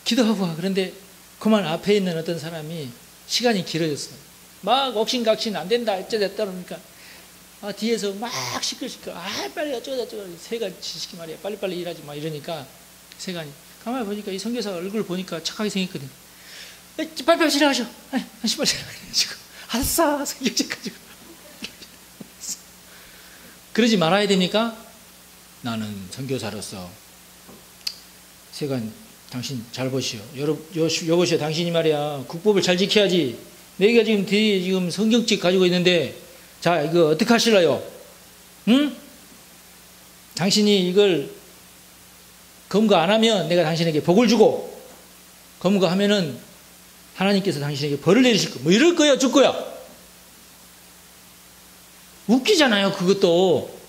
기도하고 그런데 그만 앞에 있는 어떤 사람이 시간이 길어졌어요. 막 옥신각신 안 된다 어쩌다 그러니까 뒤에서 막 시끌시끌 빨리 어쩌다 새가 지식이 말이야 빨리빨리 일하지 마 이러니까 세간이 가만히 보니까 이 선교사 얼굴 보니까 착하게 생겼거든. 빨리빨리 지나가셔. 빨리 지나가시고 아싸 성경책 가지고 그러지 말아야 됩니까? 나는 선교사로서 세간 당신 잘 보시오. 여보시오, 당신이 말이야 국법을 잘 지켜야지. 내가 지금 뒤에 지금 성경책 가지고 있는데 자 이거 어떻게 하실래요? 응? 당신이 이걸 검거 안 하면 내가 당신에게 복을 주고 검거하면은 하나님께서 당신에게 벌을 내리실 거. 뭐 이럴 거야, 줄 거야? 웃기잖아요, 그것도.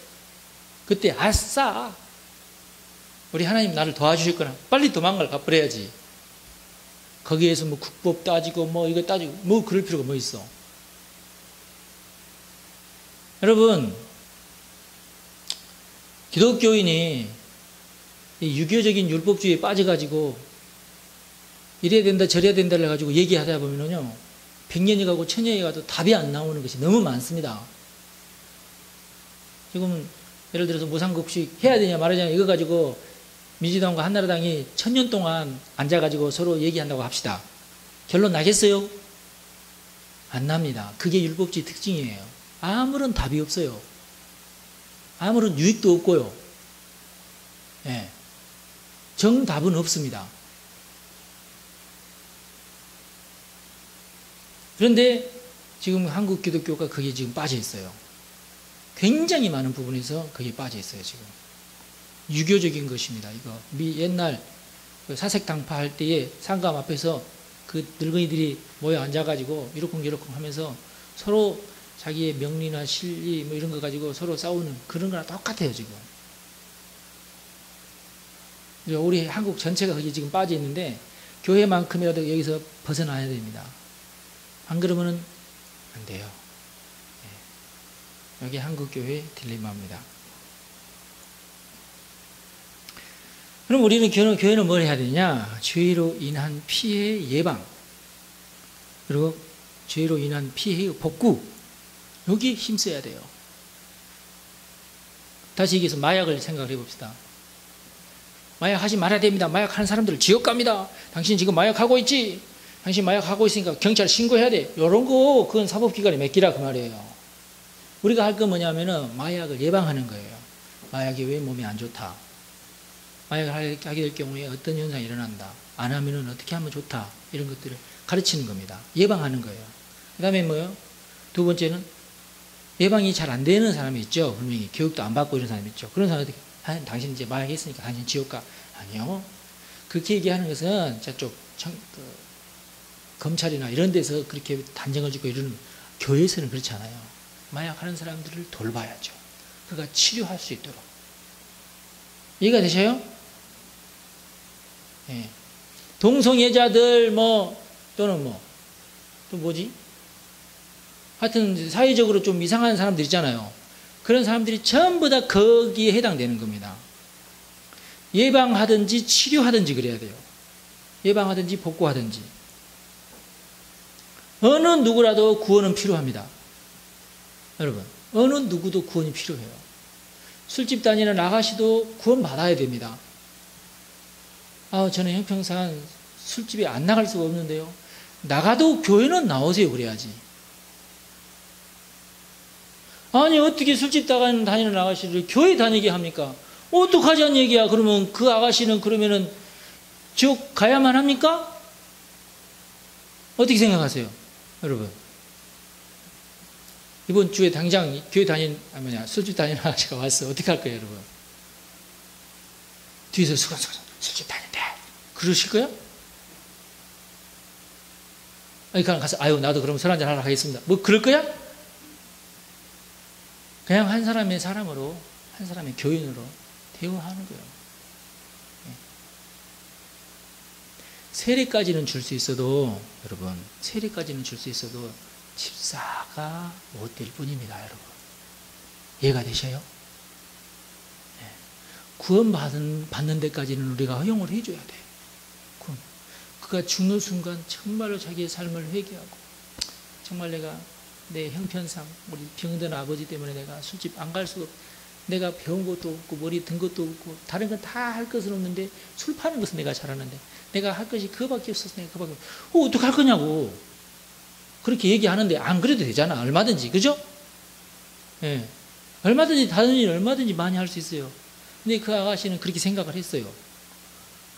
그때 아싸. 우리 하나님 나를 도와주실 거나 빨리 도망갈 가버려야지. 거기에서 뭐 국법 따지고 뭐 이거 따지고 뭐 그럴 필요가 뭐 있어. 여러분, 기독교인이 이 유교적인 율법주의에 빠져가지고 이래야 된다 저래야 된다 해가지고 얘기하다 보면요 100년이 가고 1000년이 가도 답이 안 나오는 것이 너무 많습니다. 지금 예를 들어서 무상급식 해야 되냐 말하냐 이거 가지고 민주당과 한나라당이 1000년 동안 앉아가지고 서로 얘기한다고 합시다. 결론 나겠어요? 안 납니다. 그게 율법주의 특징이에요. 아무런 답이 없어요. 아무런 유익도 없고요. 예. 정답은 없습니다. 그런데 지금 한국 기독교가 거기에 지금 빠져 있어요. 굉장히 많은 부분에서 거기에 빠져 있어요, 지금. 유교적인 것입니다, 이거. 옛날 사색당파 할 때에 상감 앞에서 그 늙은이들이 모여 앉아가지고 이러쿵저러쿵 하면서 서로 자기의 명리나 실리 뭐 이런 거 가지고 서로 싸우는 그런 거랑 똑같아요, 지금. 우리 한국 전체가 거기 지금 빠져 있는데 교회만큼이라도 여기서 벗어나야 됩니다. 안 그러면은 안 돼요. 네. 여기 한국교회의 딜레마입니다. 그럼 우리는 교회는 뭘 해야 되냐? 죄로 인한 피해 예방, 그리고 죄로 인한 피해의 복구, 여기에 힘써야 돼요. 다시 여기서 마약을 생각을 해봅시다. 마약 하지 말아야 됩니다. 마약 하는 사람들 지옥 갑니다. 당신 지금 마약하고 있지? 당신 마약하고 있으니까 경찰 신고해야 돼. 이런 거 그건 사법기관에 맡기라 그 말이에요. 우리가 할 건 뭐냐면은 마약을 예방하는 거예요. 마약이 왜 몸에 안 좋다. 마약을 하게 될 경우에 어떤 현상이 일어난다. 안 하면은 어떻게 하면 좋다. 이런 것들을 가르치는 겁니다. 예방하는 거예요. 그 다음에 뭐요? 두 번째는 예방이 잘 안 되는 사람이 있죠. 분명히 교육도 안 받고 이런 사람이 있죠. 그런 사람들 당신 이제 마약 했으니까 당신 지옥 가. 아니요. 그렇게 얘기하는 것은 저쪽 검찰이나 이런 데서 그렇게 단정을 짓고 이러는, 교회에서는 그렇지 않아요. 마약하는 사람들을 돌봐야죠. 그가 치료할 수 있도록. 이해가 되셔요? 예. 동성애자들 또는 또 뭐지? 하여튼 사회적으로 좀 이상한 사람들 있잖아요. 그런 사람들이 전부 다 거기에 해당되는 겁니다. 예방하든지 치료하든지 그래야 돼요. 예방하든지 복구하든지. 어느 누구라도 구원은 필요합니다. 여러분, 어느 누구도 구원이 필요해요. 술집 다니는 아가씨도 구원 받아야 됩니다. 저는 형평상 술집에 안 나갈 수가 없는데요. 나가도 교회는 나오세요. 그래야지. 아니, 어떻게 술집 다니는 아가씨를 교회 다니게 합니까? 어떡하자는 얘기야. 그러면 그 아가씨는 그러면은 지옥 가야만 합니까? 어떻게 생각하세요? 여러분. 이번 주에 당장 교회 술집 다니는 아가씨가 왔어. 어떻게 할 거예요, 여러분? 뒤에서 수건수건 술집 다닌대. 그러실 거야? 그냥 가서, 나도 그럼 술 한잔 하러 가겠습니다. 그럴 거야? 그냥 한 사람의 사람으로, 한 사람의 교인으로 대우하는 거예요. 세례까지는 줄 수 있어도, 여러분, 세례까지는 줄 수 있어도 집사가 못 될 뿐입니다, 여러분. 이해가 되셔요? 구원받는 데까지는 우리가 허용을 해줘야 돼. 그가 죽는 순간 정말로 자기의 삶을 회개하고, 정말 내 형편상 우리 병든 아버지 때문에 내가 술집 안 갈 수가 없고, 내가 배운 것도 없고 머리 든 것도 없고 다른 건 다 할 것은 없는데 술 파는 것은 내가 잘하는데 내가 할 것이 그거밖에 없어서 내가 그거밖에 어떡할 거냐고 그렇게 얘기하는데, 안 그래도 되잖아. 얼마든지. 그죠? 예. 얼마든지 다른 일 얼마든지 많이 할 수 있어요. 근데 그 아가씨는 그렇게 생각을 했어요.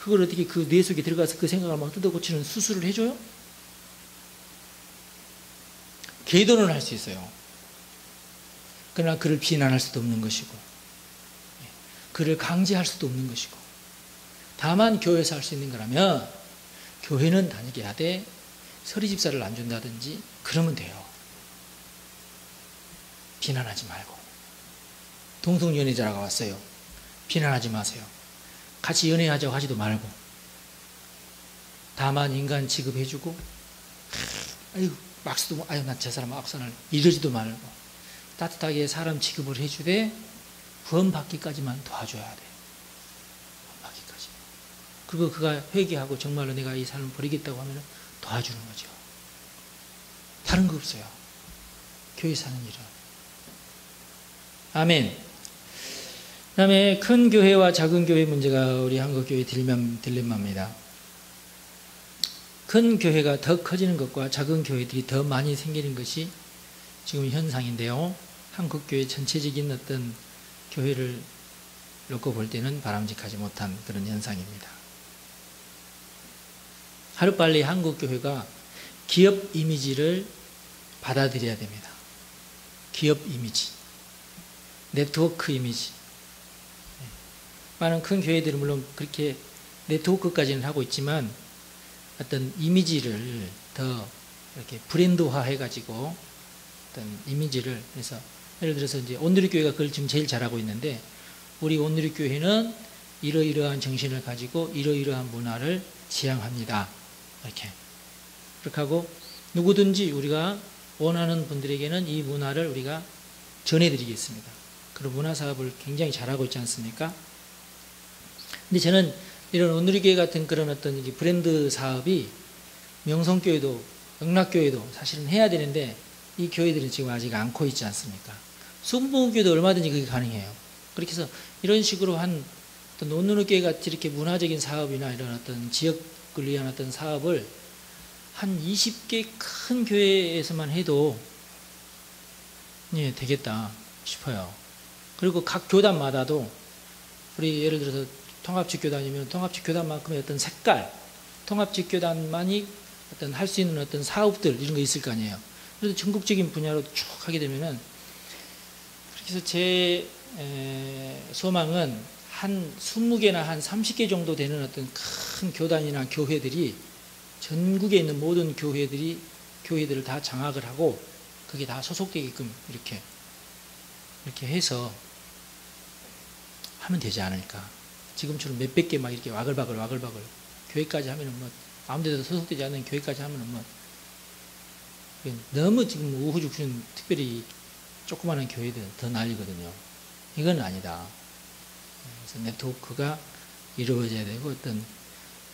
그걸 어떻게 그 뇌 속에 들어가서 그 생각을 막 뜯어고치는 수술을 해줘요? 계도는 할 수 있어요. 그러나 그를 비난할 수도 없는 것이고, 그를 강제할 수도 없는 것이고, 다만 교회에서 할 수 있는 거라면 교회는 다니게 하되 서리 집사를 안 준다든지 그러면 돼요. 비난하지 말고. 동성연애자가 왔어요. 비난하지 마세요. 같이 연애하자고 하지도 말고, 다만 인간 취급해주고, 막수도, 나 저 사람 악선을 이러지도 말고, 따뜻하게 사람 취급을 해주되 구원받기까지만 도와줘야 돼. 구원받기까지. 그리고 그가 회개하고 정말로 내가 이 삶을 버리겠다고 하면 도와주는 거죠. 다른 거 없어요. 교회 사는 일은. 아멘. 그 다음에 큰 교회와 작은 교회 문제가 우리 한국교회 딜레마입니다. 큰 교회가 더 커지는 것과 작은 교회들이 더 많이 생기는 것이 지금 현상인데요. 한국교회 전체적인 어떤 교회를 놓고 볼 때는 바람직하지 못한 그런 현상입니다. 하루빨리 한국교회가 기업 이미지를 받아들여야 됩니다. 기업 이미지, 네트워크 이미지. 많은 큰 교회들은 물론 그렇게 네트워크까지는 하고 있지만 어떤 이미지를 더 이렇게 브랜드화 해가지고 어떤 이미지를 해서, 예를 들어서 이제 온누리교회가 그걸 지금 제일 잘하고 있는데, 우리 온누리교회는 이러이러한 정신을 가지고 이러이러한 문화를 지향합니다. 그렇게 하고 누구든지 우리가 원하는 분들에게는 이 문화를 우리가 전해드리겠습니다. 그런 문화 사업을 굉장히 잘하고 있지 않습니까? 근데 저는 이런 온누리교회 같은 그런 어떤 브랜드 사업이 명성교회도 영락교회도 사실은 해야 되는데, 이 교회들은 지금 아직 않고 있지 않습니까? 순복음교회도 얼마든지 그게 가능해요. 그렇게 해서 이런 식으로 한 어떤 온누리교회 같이 이렇게 문화적인 사업이나 이런 어떤 지역을 위한 어떤 사업을 한 20개 큰 교회에서만 해도 되겠다 싶어요. 그리고 각 교단마다도 우리 예를 들어서 통합직 교단이면 통합직 교단만큼의 어떤 색깔, 통합직 교단만이 어떤 할 수 있는 어떤 사업들 이런 거 있을 거 아니에요. 그래서 전국적인 분야로 쭉 하게 되면은, 그렇게 해서 제 소망은 한 20개나 한 30개 정도 되는 어떤 큰 교단이나 교회들이 전국에 있는 모든 교회들을 다 장악을 하고 그게 다 소속되게끔 이렇게 해서 하면 되지 않을까. 지금처럼 몇백 개 막 이렇게 와글와글 교회까지 하면은 뭐 아무 데도 소속되지 않는 교회까지 하면은 뭐 너무 지금 우후죽순 특별히 조그마한 교회들은 더 난리거든요. 이건 아니다. 그래서 네트워크가 이루어져야 되고 어떤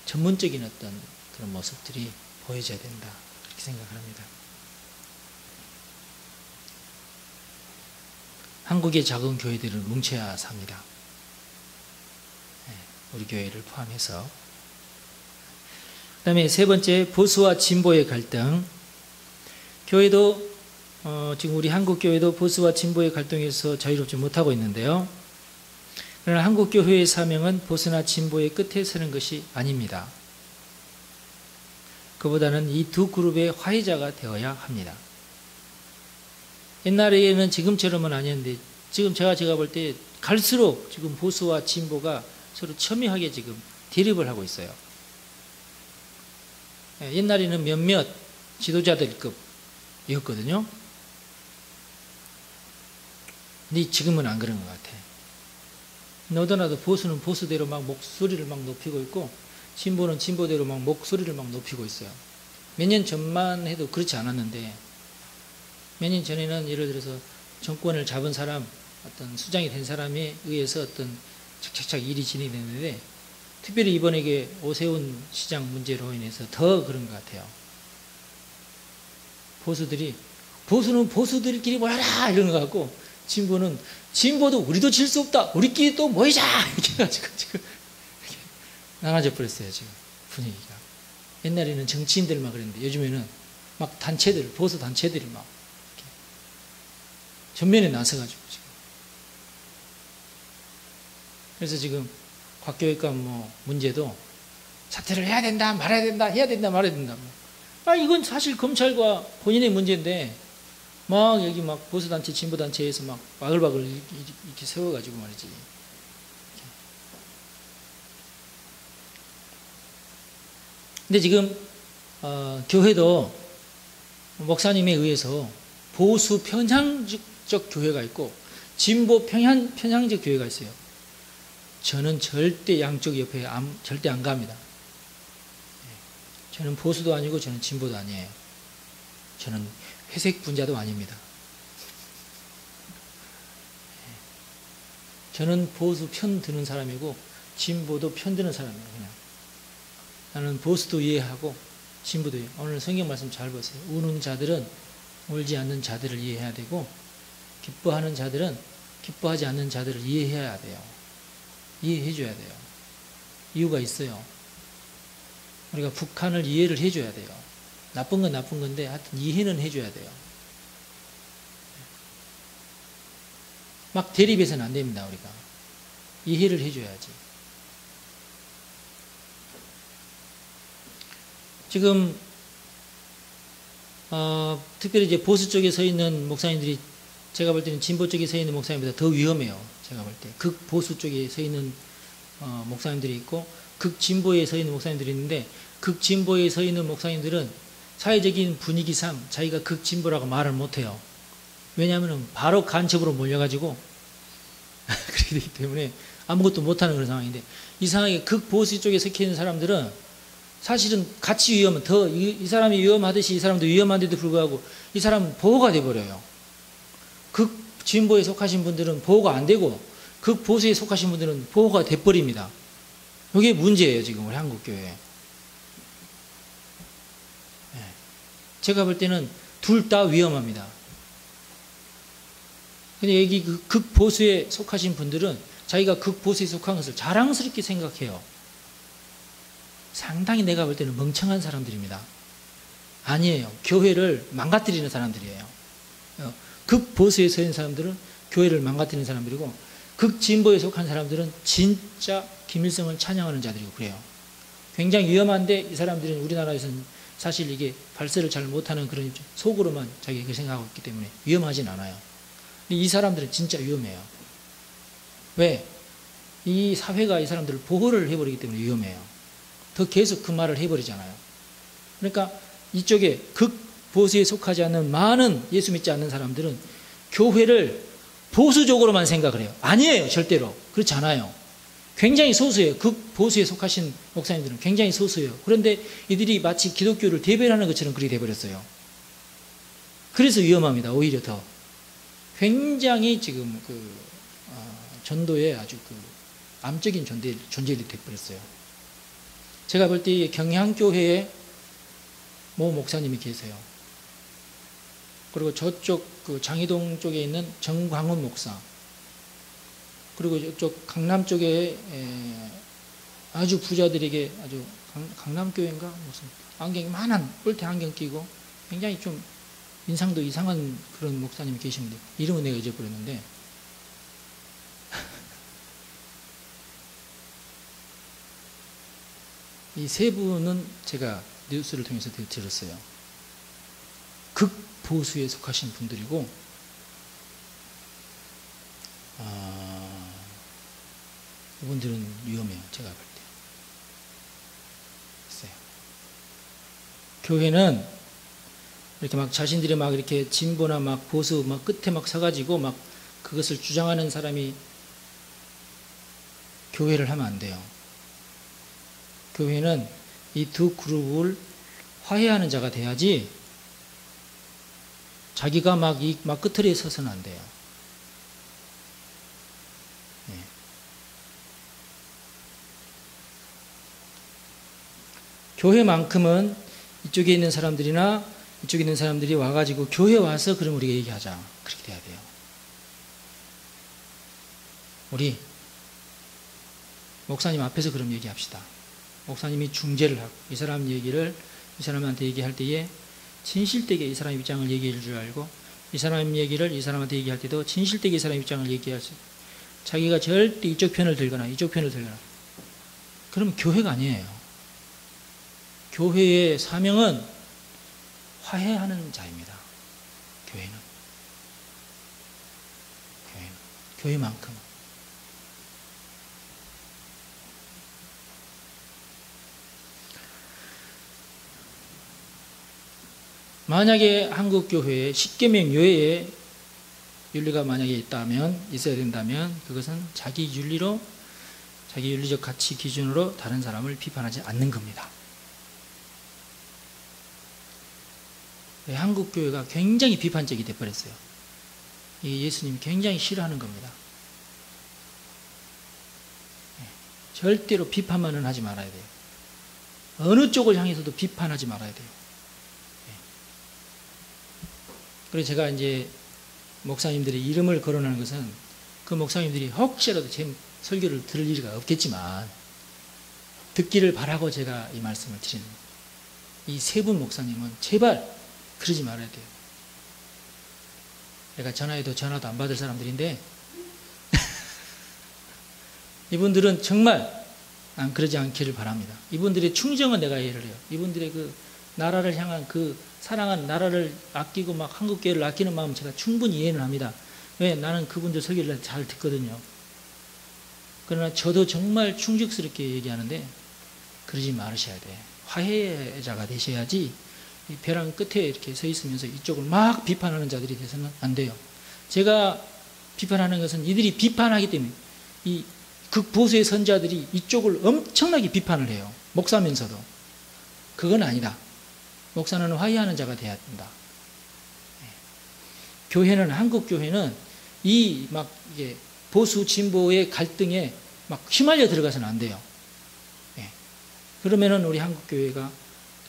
전문적인 어떤 그런 모습들이 보여져야 된다. 그렇게 생각합니다. 한국의 작은 교회들은 뭉쳐야 삽니다. 우리 교회를 포함해서. 그 다음에 세 번째, 보수와 진보의 갈등. 교회도 지금 우리 한국 교회도 보수와 진보의 갈등에서 자유롭지 못하고 있는데요. 그러나 한국 교회의 사명은 보수나 진보의 끝에 서는 것이 아닙니다. 그보다는 이 두 그룹의 화해자가 되어야 합니다. 옛날에는 지금처럼은 아니었는데 지금 제가 볼 때 갈수록 지금 보수와 진보가 서로 첨예하게 지금 대립을 하고 있어요. 옛날에는 몇몇 지도자들급이었거든요. 근데 지금은 안 그런 것 같아. 너도나도 보수는 보수대로 막 목소리를 막 높이고 있고 진보는 진보대로 막 목소리를 막 높이고 있어요. 몇 년 전만 해도 그렇지 않았는데 몇 년 전에는 예를 들어서 정권을 잡은 사람, 어떤 수장이 된 사람에 의해서 어떤 착착착 일이 진행됐는데 특별히 이번에 이게 오세훈 시장 문제로 인해서 더 그런 것 같아요. 보수는 보수들끼리 모여라 이런 것 같고 진보는 진보도 우리도 질 수 없다. 우리끼리 또 모이자 이렇게 해가지고 지금 나눠져 버렸어요. 지금 분위기가. 옛날에는 정치인들만 그랬는데 요즘에는 막 단체들, 보수 단체들이 막 이렇게 전면에 나서가지고 지금. 그래서 지금 곽교육감 문제도 사퇴를 해야 된다, 말아야 된다, 해야 된다, 말아야 된다. 이건 사실 검찰과 본인의 문제인데 막 여기 막 보수단체, 진보단체에서 막 바글바글 이렇게 세워가지고 말이지. 근데 지금 교회도 목사님에 의해서 보수 편향적 교회가 있고 진보 편향적 교회가 있어요. 저는 절대 양쪽 옆에 절대 안 갑니다. 저는 보수도 아니고 저는 진보도 아니에요. 저는 회색 분자도 아닙니다. 저는 보수 편 드는 사람이고 진보도 편 드는 사람이에요. 그냥. 나는 보수도 이해하고 진보도 이해. 오늘 성경 말씀 잘 보세요. 우는 자들은 울지 않는 자들을 이해해야 되고 기뻐하는 자들은 기뻐하지 않는 자들을 이해해야 돼요. 이해해 줘야 돼요. 이유가 있어요. 우리가 북한을 이해를 해줘야 돼요. 나쁜 건 나쁜 건데 하여튼 이해는 해줘야 돼요. 막 대립해서는 안 됩니다. 우리가 이해를 해줘야지. 지금 특별히 이제 보수 쪽에 서 있는 목사님들이 제가 볼 때는 진보 쪽에 서 있는 목사님보다 더 위험해요. 제가 볼 때 극보수 쪽에 서 있는 목사님들이 있고 극진보에 서 있는 목사님들이 있는데 극진보에 서 있는 목사님들은 사회적인 분위기상 자기가 극진보라고 말을 못해요. 왜냐하면 바로 간첩으로 몰려가지고 그렇게 되기 때문에 아무것도 못하는 그런 상황인데 이상하게 극보수 쪽에 속해 있는 사람들은 사실은 같이 위험은 더 이 사람이 위험하듯이 이 사람도 위험한데도 불구하고 이 사람은 보호가 돼버려요. 극진보에 속하신 분들은 보호가 안 되고 극보수에 속하신 분들은 보호가 돼버립니다. 이게 문제예요. 지금 우리 한국교회. 제가 볼 때는 둘 다 위험합니다. 근데 여기 그 극보수에 속하신 분들은 자기가 극보수에 속한 것을 자랑스럽게 생각해요. 상당히 내가 볼 때는 멍청한 사람들입니다. 아니에요. 교회를 망가뜨리는 사람들이에요. 극보수에 서 있는 사람들은 교회를 망가뜨리는 사람들이고 극진보에 속한 사람들은 진짜 김일성을 찬양하는 자들이고 그래요. 굉장히 위험한데 이 사람들은 우리나라에서는 사실 이게 발설을 잘 못하는 그런 속으로만 자기가 생각하고 있기 때문에 위험하진 않아요. 근데 이 사람들은 진짜 위험해요. 왜? 이 사회가 이 사람들을 보호를 해버리기 때문에 위험해요. 더 계속 그 말을 해버리잖아요. 그러니까 이쪽에 극보수에 속하지 않는 많은 예수 믿지 않는 사람들은 교회를 보수적으로만 생각을 해요. 아니에요. 절대로. 그렇지 않아요. 굉장히 소수예요. 극보수에 속하신 목사님들은 굉장히 소수예요. 그런데 이들이 마치 기독교를 대변하는 것처럼 그렇게 돼버렸어요. 그래서 위험합니다. 오히려 더. 굉장히 지금 전도에 아주 암적인 존재들이 돼버렸어요. 제가 볼 때 경향교회에 모 목사님이 계세요. 그리고 저쪽 장희동 쪽에 있는 정광훈 목사, 그리고 이쪽 강남 쪽에 아주 부자들에게 아주 강남교회인가 무슨 안경이 많은 뿔테 안경 끼고 굉장히 좀 인상도 이상한 그런 목사님이 계시는데 이름은 내가 잊어버렸는데 이 세 분은 제가 뉴스를 통해서 들었어요. 극보수에 속하신 분들이고 이분들은 위험해요. 제가 볼 때. 글쎄요. 교회는 이렇게 막 자신들이 막 이렇게 진보나 막 보수 막 끝에 막 서가지고 막 그것을 주장하는 사람이 교회를 하면 안 돼요. 교회는 이 두 그룹을 화해하는 자가 돼야지 자기가 막 끝틀에 서서는 안 돼요. 네. 교회만큼은 이쪽에 있는 사람들이나 이쪽에 있는 사람들이 와가지고 교회 와서 그럼 우리가 얘기하자. 그렇게 돼야 돼요. 우리 목사님 앞에서 그럼 얘기합시다. 목사님이 중재를 하고 이 사람 얘기를 이 사람한테 얘기할 때에 진실되게 이 사람 입장을 얘기할 줄 알고 이 사람 얘기를 이 사람한테 얘기할 때도 진실되게 이 사람 입장을 얘기할 수 자기가 절대 이쪽 편을 들거나 이쪽 편을 들거나 그러면 교회가 아니에요. 교회의 사명은 화해하는 자입니다. 교회만큼은. 만약에 한국 교회에 십계명 외에 윤리가 만약에 있어야 된다면 그것은 자기 윤리적 가치 기준으로 다른 사람을 비판하지 않는 겁니다. 한국 교회가 굉장히 비판적이 돼버렸어요. 예수님이 굉장히 싫어하는 겁니다. 절대로 비판만은 하지 말아야 돼요. 어느 쪽을 향해서도 비판하지 말아야 돼요. 그래서 제가 이제 목사님들의 이름을 거론하는 것은 그 목사님들이 혹시라도 제 설교를 들을 일이 없겠지만 듣기를 바라고 제가 이 말씀을 드리는 거예요. 이 세 분 목사님은 제발 그러지 말아야 돼요. 내가 전화해도 전화도 안 받을 사람들인데 이분들은 정말 난 그러지 않기를 바랍니다. 이분들의 충정은 내가 이해를 해요. 이분들의 그 나라를 향한 그 사랑하는 나라를 아끼고 막 한국교회를 아끼는 마음 제가 충분히 이해는 합니다. 왜? 나는 그분들 설교를 잘 듣거든요. 그러나 저도 정말 충직스럽게 얘기하는데 그러지 말으셔야 돼. 화해자가 되셔야지 이 벼랑 끝에 이렇게 서 있으면서 이쪽을 막 비판하는 자들이 돼서는 안 돼요. 제가 비판하는 것은 이들이 비판하기 때문에 이 극보수의 선자들이 이쪽을 엄청나게 비판을 해요. 목사면서도. 그건 아니다. 목사는 화해하는 자가 돼야 된다. 교회는, 한국 교회는 이 막 이게 보수 진보의 갈등에 막 휘말려 들어가서는 안 돼요. 그러면은 우리 한국 교회가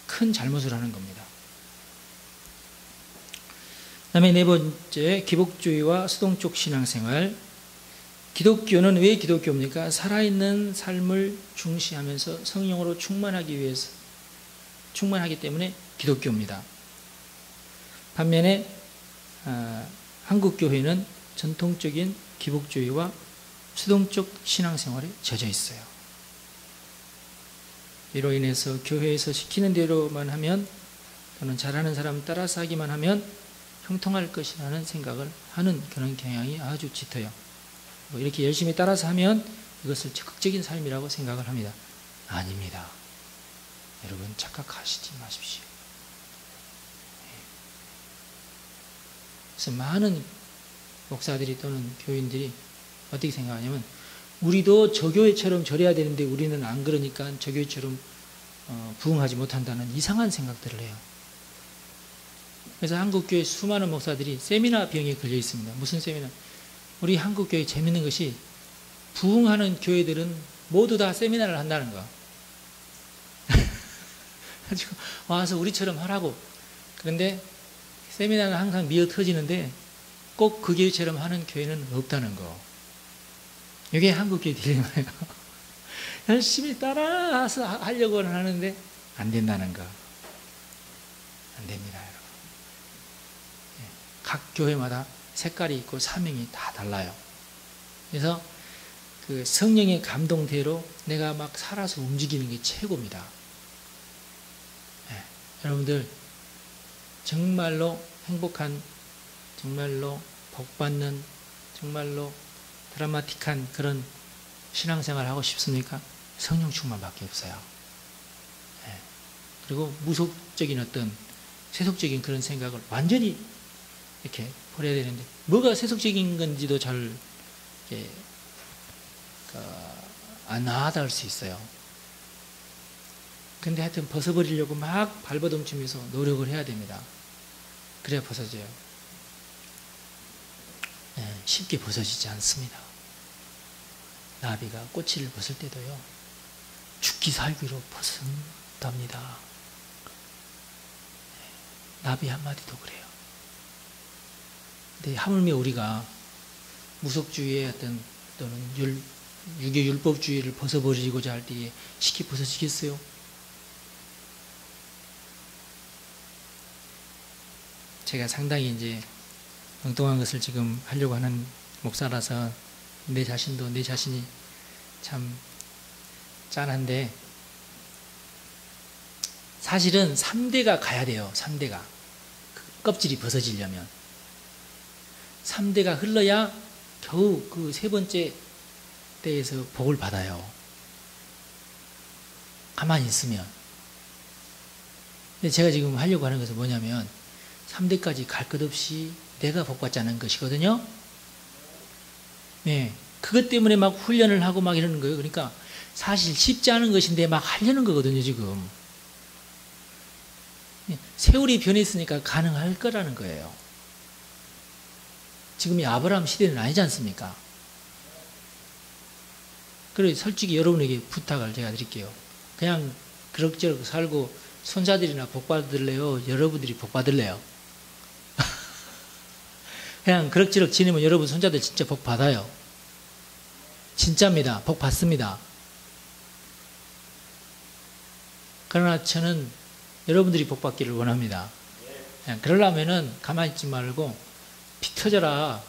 큰 잘못을 하는 겁니다. 그다음에 네 번째, 기복주의와 수동적 신앙생활. 기독교는 왜 기독교입니까? 살아있는 삶을 중시하면서 성령으로 충만하기 때문에 기독교입니다. 반면에 한국 교회는 전통적인 기복주의와 수동적 신앙생활에 젖어 있어요. 이로 인해서 교회에서 시키는 대로만 하면 또는 잘하는 사람 따라서 하기만 하면 형통할 것이라는 생각을 하는 그런 경향이 아주 짙어요. 뭐 이렇게 열심히 따라서 하면 이것을 적극적인 삶이라고 생각을 합니다. 아닙니다. 여러분 착각하시지 마십시오. 그래서 많은 목사들이 또는 교인들이 어떻게 생각하냐면 우리도 저 교회처럼 저래야 되는데 우리는 안 그러니까 저 교회처럼 부응하지 못한다는 이상한 생각들을 해요. 그래서 한국교회 수많은 목사들이 세미나 병에 걸려 있습니다. 무슨 세미나? 우리 한국교회 재밌는 것이 부흥하는 교회들은 모두 다 세미나를 한다는 거. 가지고 와서 우리처럼 하라고. 그런데 세미나는 항상 미어 터지는데 꼭 그 교회처럼 하는 교회는 없다는 거. 이게 한국교회 딜레마예요. 열심히 따라서 하려고는 하는데 안 된다는 거. 안 됩니다, 여러분. 각 교회마다 색깔이 있고 사명이 다 달라요. 그래서 그 성령의 감동대로 내가 막 살아서 움직이는 게 최고입니다. 여러분들 정말로 행복한, 정말로 복받는, 정말로 드라마틱한 그런 신앙생활 하고 싶습니까? 성령 충만밖에 없어요. 그리고 무속적인 어떤 세속적인 그런 생각을 완전히 이렇게 버려야 되는데 뭐가 세속적인 건지도 잘 안 와닿을 수 있어요. 근데 하여튼 벗어버리려고 막 발버둥치면서 노력을 해야 됩니다. 그래야 벗어져요. 쉽게 벗어지지 않습니다. 나비가 꼬치를 벗을 때도요, 죽기 살기로 벗은답니다. 나비 한마디도 그래요. 근데 하물며 우리가 무속주의의 어떤 또는 유교율법주의를 벗어버리고자 할 때에 쉽게 벗어지겠어요? 제가 상당히 이제 엉뚱한 것을 지금 하려고 하는 목사라서 내 자신이 참 짠한데, 사실은 3대가 가야 돼요. 3대가. 껍질이 벗어지려면 3대가 흘러야 겨우 그 3번째 때에서 복을 받아요. 가만히 있으면. 근데 제가 지금 하려고 하는 것은 뭐냐면 3대까지 갈 것 없이 내가 복받자는 것이거든요. 네, 그것 때문에 막 훈련을 하고 막 이러는 거예요. 그러니까 사실 쉽지 않은 것인데 막 하려는 거거든요, 지금. 세월이 변했으니까 가능할 거라는 거예요. 지금이 아브라함 시대는 아니지 않습니까? 그래서 솔직히 여러분에게 부탁을 제가 드릴게요. 그냥 그럭저럭 살고 손자들이나 복 받을래요? 여러분들이 복 받을래요? 그냥 그럭저럭 지내면 여러분 손자들 진짜 복 받아요. 진짜입니다. 복 받습니다. 그러나 저는 여러분들이 복 받기를 원합니다. 그냥 그러려면은 가만히 있지 말고 피 터져라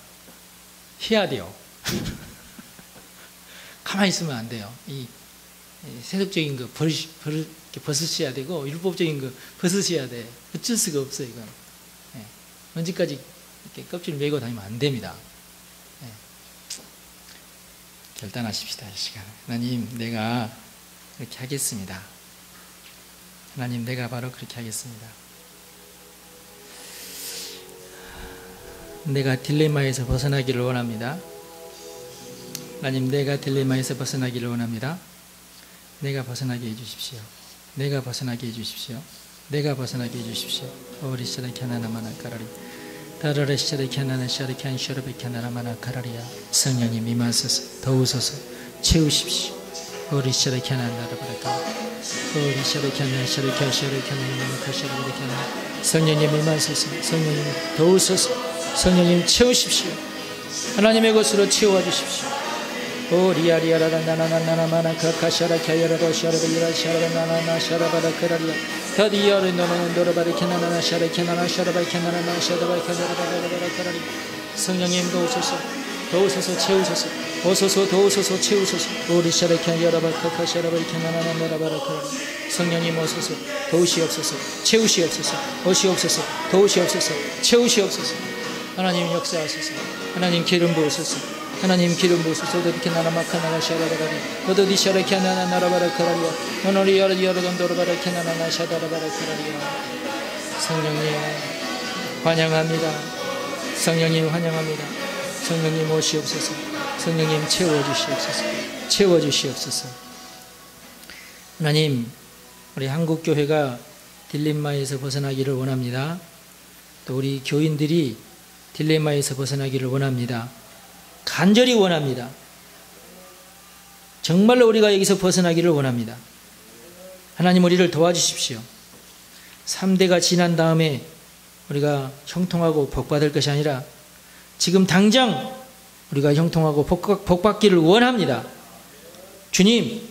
해야 돼요. 가만히 있으면 안 돼요. 이 세속적인 거 벗으셔야 되고 율법적인 거 벗으셔야 돼. 어쩔 수가 없어요, 이건. 언제까지 이렇게 껍질 메고 다니면 안 됩니다. 결단하십시다, 이 시간에. 하나님, 내가 그렇게 하겠습니다. 하나님, 내가 바로 그렇게 하겠습니다. 내가 딜레마에서 벗어나기를 원합니다. 하나님, 내가 딜레마에서 벗어나기를 원합니다. 내가 벗어나게 해주십시오. 내가 벗어나게 해주십시오. 내가 벗어나게 해주십시오. 오리시라키 하나나마나 까라리 다라레시라키 하나나시라키 한시라베키 하나나마나 까라리야. 성령님 임하소서. 더우소서. 채우십시오. 오리시라키 하나나라바라카 오리시라키 하나나시라키 하시라키 하나나마나 카시라베키 하나. 성령님 임하소서. 성령님 더우소서. 성령님 채우십시오. 하나님의 것으로 채워 주십시오. 오리아리아라라 나나나나나마나 카카샤라카야라로 샤라베이라 샤라바나나 샤라바라카라리아 다디아르 너는 노라바리케나나나 샤라케나나 샤라바이케나나나 샤라바이케나라바라바라카라리. 성령님 도우소서. 도우소서. 채우소서. 오소서. 도우소서. 채우소서. 오리샤라케야라바 카카샤라바이케나나나 노라바라카라리. 성령님 오소서. 도우시옵소서. 채우시옵소서. 오시옵소서. 도우시옵소서. 채우시옵소서. 하나님 역사하소서. 하나님 기름 부으소서. 하나님 기름 부으소서. 어디게 나나마카 나가샤라바라리 어디 샤라키 나나 나라바라카라리아 오늘이 여러던 도로바라키나나나 샤다라바라카라리아. 성령님 환영합니다. 성령님 환영합니다. 성령님 오시옵소서. 성령님 채워주시옵소서. 채워주시옵소서. 하나님, 우리 한국교회가 딜레마에서 벗어나기를 원합니다. 또 우리 교인들이 딜레마에서 벗어나기를 원합니다. 간절히 원합니다. 정말로 우리가 여기서 벗어나기를 원합니다. 하나님 우리를 도와주십시오. 3대가 지난 다음에 우리가 형통하고 복받을 것이 아니라 지금 당장 우리가 형통하고 복받기를 원합니다. 주님,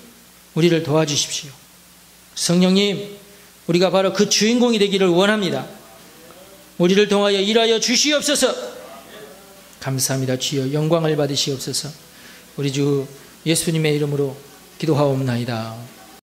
우리를 도와주십시오. 성령님, 우리가 바로 그 주인공이 되기를 원합니다. 우리를 통하여 일하여 주시옵소서. 감사합니다. 주여 영광을 받으시옵소서. 우리 주 예수님의 이름으로 기도하옵나이다.